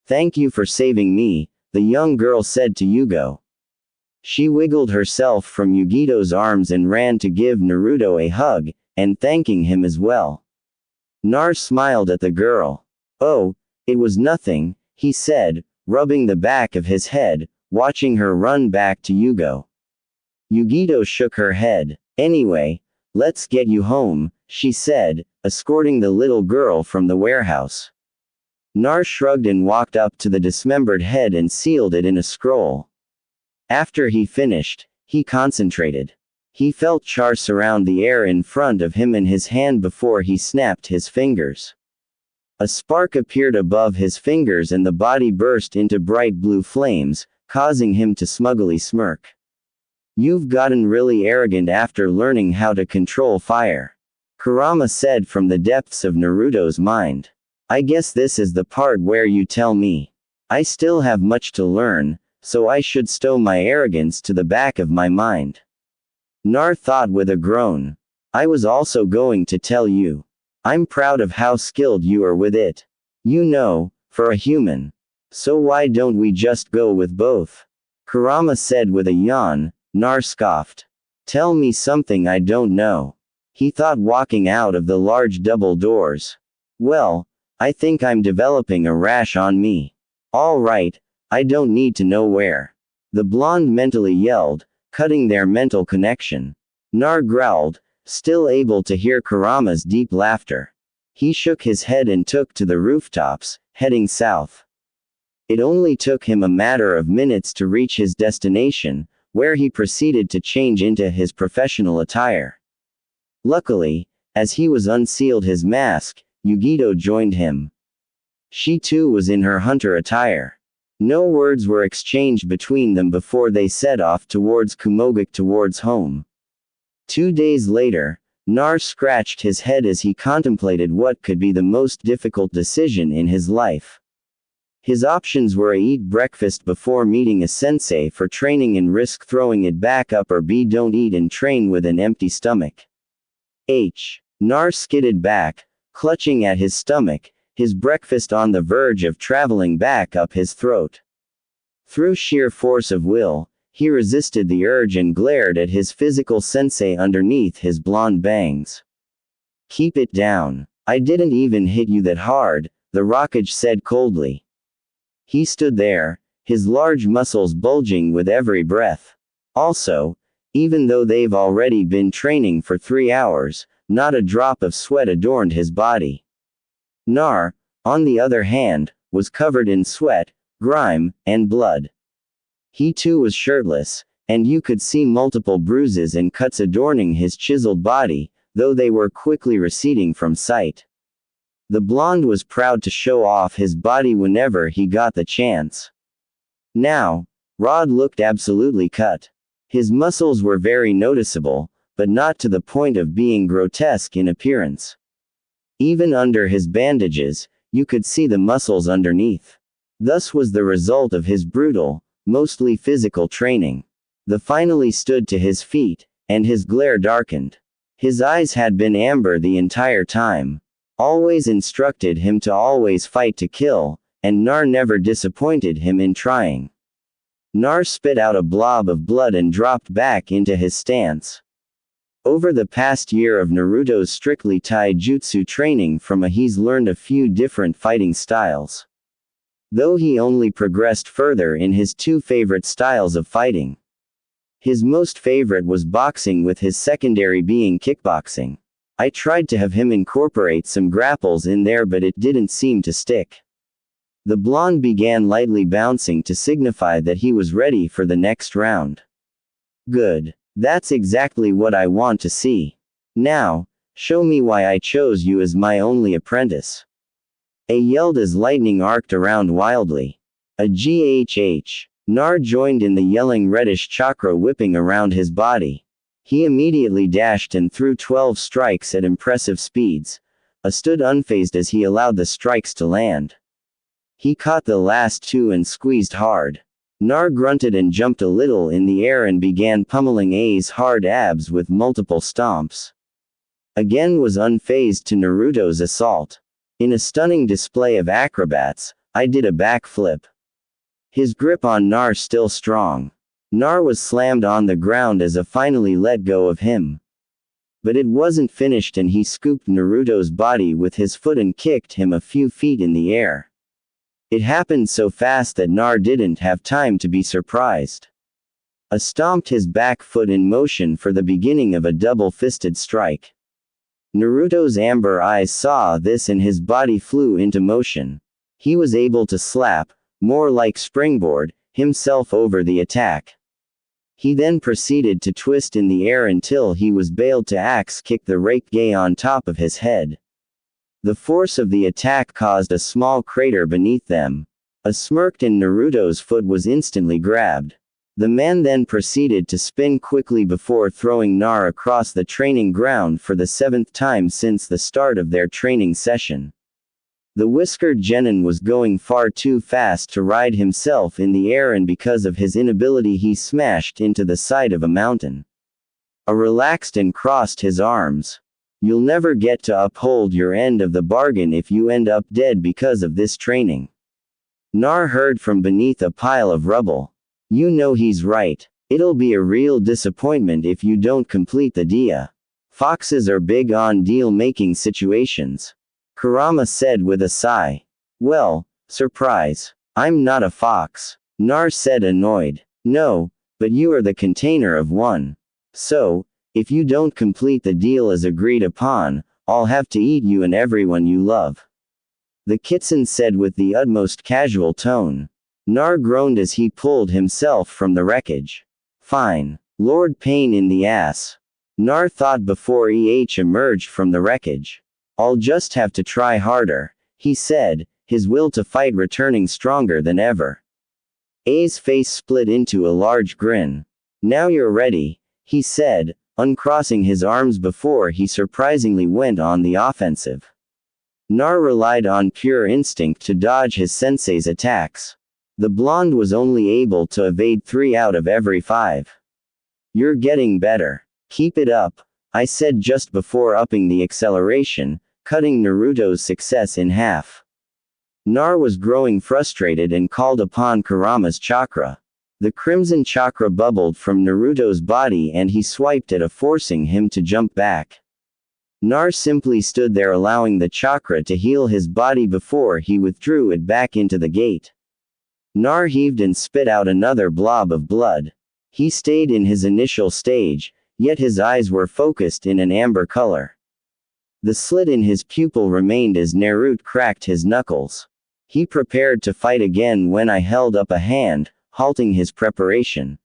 Thank you for saving me, the young girl said to Yugō. She wiggled herself from Yugito's arms and ran to give Naruto a hug, and thanking him as well. Nar smiled at the girl. Oh, it was nothing, he said, rubbing the back of his head, watching her run back to Yugō. Yugito shook her head. Anyway, let's get you home, she said, escorting the little girl from the warehouse. Nar shrugged and walked up to the dismembered head and sealed it in a scroll. After he finished, he concentrated. He felt char surround the air in front of him in his hand before he snapped his fingers. A spark appeared above his fingers and the body burst into bright blue flames, causing him to smugly smirk. You've gotten really arrogant after learning how to control fire. Kurama said from the depths of Naruto's mind. I guess this is the part where you tell me. I still have much to learn, so I should stow my arrogance to the back of my mind. Nar thought with a groan. I was also going to tell you. I'm proud of how skilled you are with it. You know, for a human. So why don't we just go with both? Kurama said with a yawn. Nar scoffed. Tell me something I don't know. He thought, walking out of the large double doors. Well, I think I'm developing a rash on me. All right, I don't need to know where. The blonde mentally yelled, cutting their mental connection. Nar growled, still able to hear Kurama's deep laughter. He shook his head and took to the rooftops, heading south. It only took him a matter of minutes to reach his destination, where he proceeded to change into his professional attire. Luckily, as he was unsealed his mask, Yugito joined him. She too was in her hunter attire. No words were exchanged between them before they set off towards Kumogak, towards home. 2 days later, Nar scratched his head as he contemplated what could be the most difficult decision in his life. His options were: A, eat breakfast before meeting a sensei for training and risk throwing it back up, or B, don't eat and train with an empty stomach. Nar skidded back, clutching at his stomach, his breakfast on the verge of traveling back up his throat. Through sheer force of will, he resisted the urge and glared at his physical sensei underneath his blonde bangs. Keep it down. I didn't even hit you that hard, the Rockage said coldly. He stood there, his large muscles bulging with every breath. Also, even though they've already been training for 3 hours, not a drop of sweat adorned his body. Nar, on the other hand, was covered in sweat, grime, and blood. He too was shirtless, and you could see multiple bruises and cuts adorning his chiseled body, though they were quickly receding from sight. The blonde was proud to show off his body whenever he got the chance. Now, Rod looked absolutely cut. His muscles were very noticeable, but not to the point of being grotesque in appearance. Even under his bandages, you could see the muscles underneath. Thus was the result of his brutal, mostly physical training. The finally stood to his feet, and his glare darkened. His eyes had been amber the entire time. Always instructed him to always fight to kill, and Nar never disappointed him in trying. Nar spit out a blob of blood and dropped back into his stance. Over the past year of Naruto's strictly taijutsu training he's learned a few different fighting styles. Though he only progressed further in his 2 favorite styles of fighting. His most favorite was boxing, with his secondary being kickboxing. I tried to have him incorporate some grapples in there, but it didn't seem to stick. The blonde began lightly bouncing to signify that he was ready for the next round. Good. That's exactly what I want to see. Now, show me why I chose you as my only apprentice. A yelled as lightning arced around wildly. A GHH. Nar joined in the yelling, reddish chakra whipping around his body. He immediately dashed and threw 12 strikes at impressive speeds. Stood unfazed as he allowed the strikes to land. He caught the last 2 and squeezed hard. Nar grunted and jumped a little in the air and began pummeling A's hard abs with multiple stomps. Again was unfazed to Naruto's assault. In a stunning display of acrobats, I did a backflip. His grip on Nar still strong. Nar was slammed on the ground as I finally let go of him. But it wasn't finished, and he scooped Naruto's body with his foot and kicked him a few feet in the air. It happened so fast that Nar didn't have time to be surprised. I stomped his back foot in motion for the beginning of a double-fisted strike. Naruto's amber eyes saw this and his body flew into motion. He was able to slap, more like springboard, himself over the attack. He then proceeded to twist in the air until he was bailed to axe kick the Raikage on top of his head. The force of the attack caused a small crater beneath them. A smirked and Naruto's foot was instantly grabbed. The man then proceeded to spin quickly before throwing Nar across the training ground for the 7th time since the start of their training session. The whiskered genin was going far too fast to ride himself in the air, and because of his inability he smashed into the side of a mountain. I relaxed and crossed his arms. You'll never get to uphold your end of the bargain if you end up dead because of this training. Nar heard from beneath a pile of rubble. You know he's right. It'll be a real disappointment if you don't complete the dia. Foxes are big on deal-making situations. Kurama said with a sigh. Well, surprise. I'm not a fox. Nar said annoyed. No, but you are the container of one. So, if you don't complete the deal as agreed upon, I'll have to eat you and everyone you love. The kitsune said with the utmost casual tone. Nar groaned as he pulled himself from the wreckage. Fine. Lord pain in the ass. Nar thought before emerged from the wreckage. I'll just have to try harder, he said, his will to fight returning stronger than ever. A's face split into a large grin. Now you're ready, he said, uncrossing his arms before he surprisingly went on the offensive. Nar relied on pure instinct to dodge his sensei's attacks. The blonde was only able to evade 3 out of every 5. You're getting better. Keep it up, I said just before upping the acceleration, cutting Naruto's success in half. Nar was growing frustrated and called upon Kurama's chakra. The crimson chakra bubbled from Naruto's body and he swiped at it, forcing him to jump back. Nar simply stood there allowing the chakra to heal his body before he withdrew it back into the gate. Nar heaved and spit out another blob of blood. He stayed in his initial stage, yet his eyes were focused in an amber color. The slit in his pupil remained as Naruto cracked his knuckles. He prepared to fight again when I held up a hand, halting his preparation.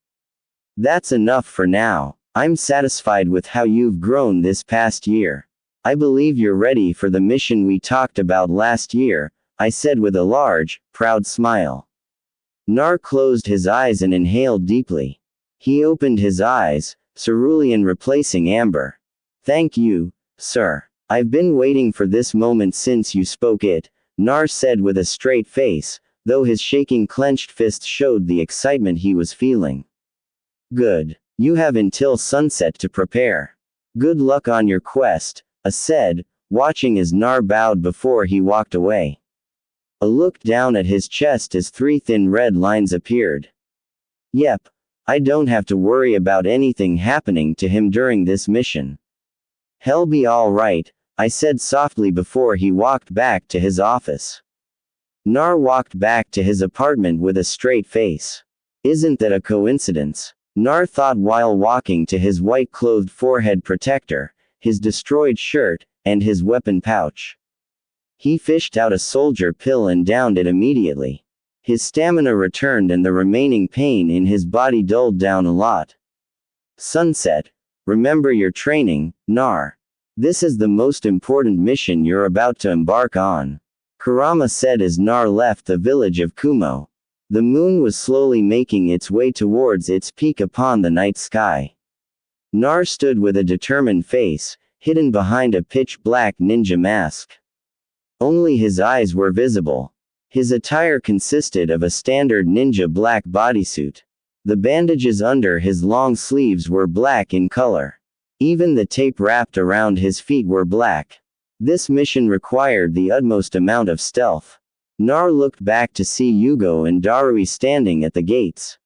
That's enough for now. I'm satisfied with how you've grown this past year. I believe you're ready for the mission we talked about last year, I said with a large, proud smile. Nar closed his eyes and inhaled deeply. He opened his eyes, cerulean replacing amber. Thank you, sir. I've been waiting for this moment since you spoke it, Nar said with a straight face, though his shaking clenched fist showed the excitement he was feeling. Good. You have until sunset to prepare. Good luck on your quest, A said, watching as Nar bowed before he walked away. A look down at his chest as 3 thin red lines appeared. Yep. I don't have to worry about anything happening to him during this mission. He'll be all right, I said softly before he walked back to his office. Nar walked back to his apartment with a straight face. Isn't that a coincidence? Nar thought while walking to his white-clothed forehead protector, his destroyed shirt, and his weapon pouch. He fished out a soldier pill and downed it immediately. His stamina returned and the remaining pain in his body dulled down a lot. Sunset. Remember your training, Nar. This is the most important mission you're about to embark on. Kurama said as Nar left the village of Kumo. The moon was slowly making its way towards its peak upon the night sky. Nar stood with a determined face, hidden behind a pitch-black ninja mask. Only his eyes were visible. His attire consisted of a standard ninja black bodysuit. The bandages under his long sleeves were black in color. Even the tape wrapped around his feet were black. This mission required the utmost amount of stealth. Nar looked back to see Yugō and Darui standing at the gates.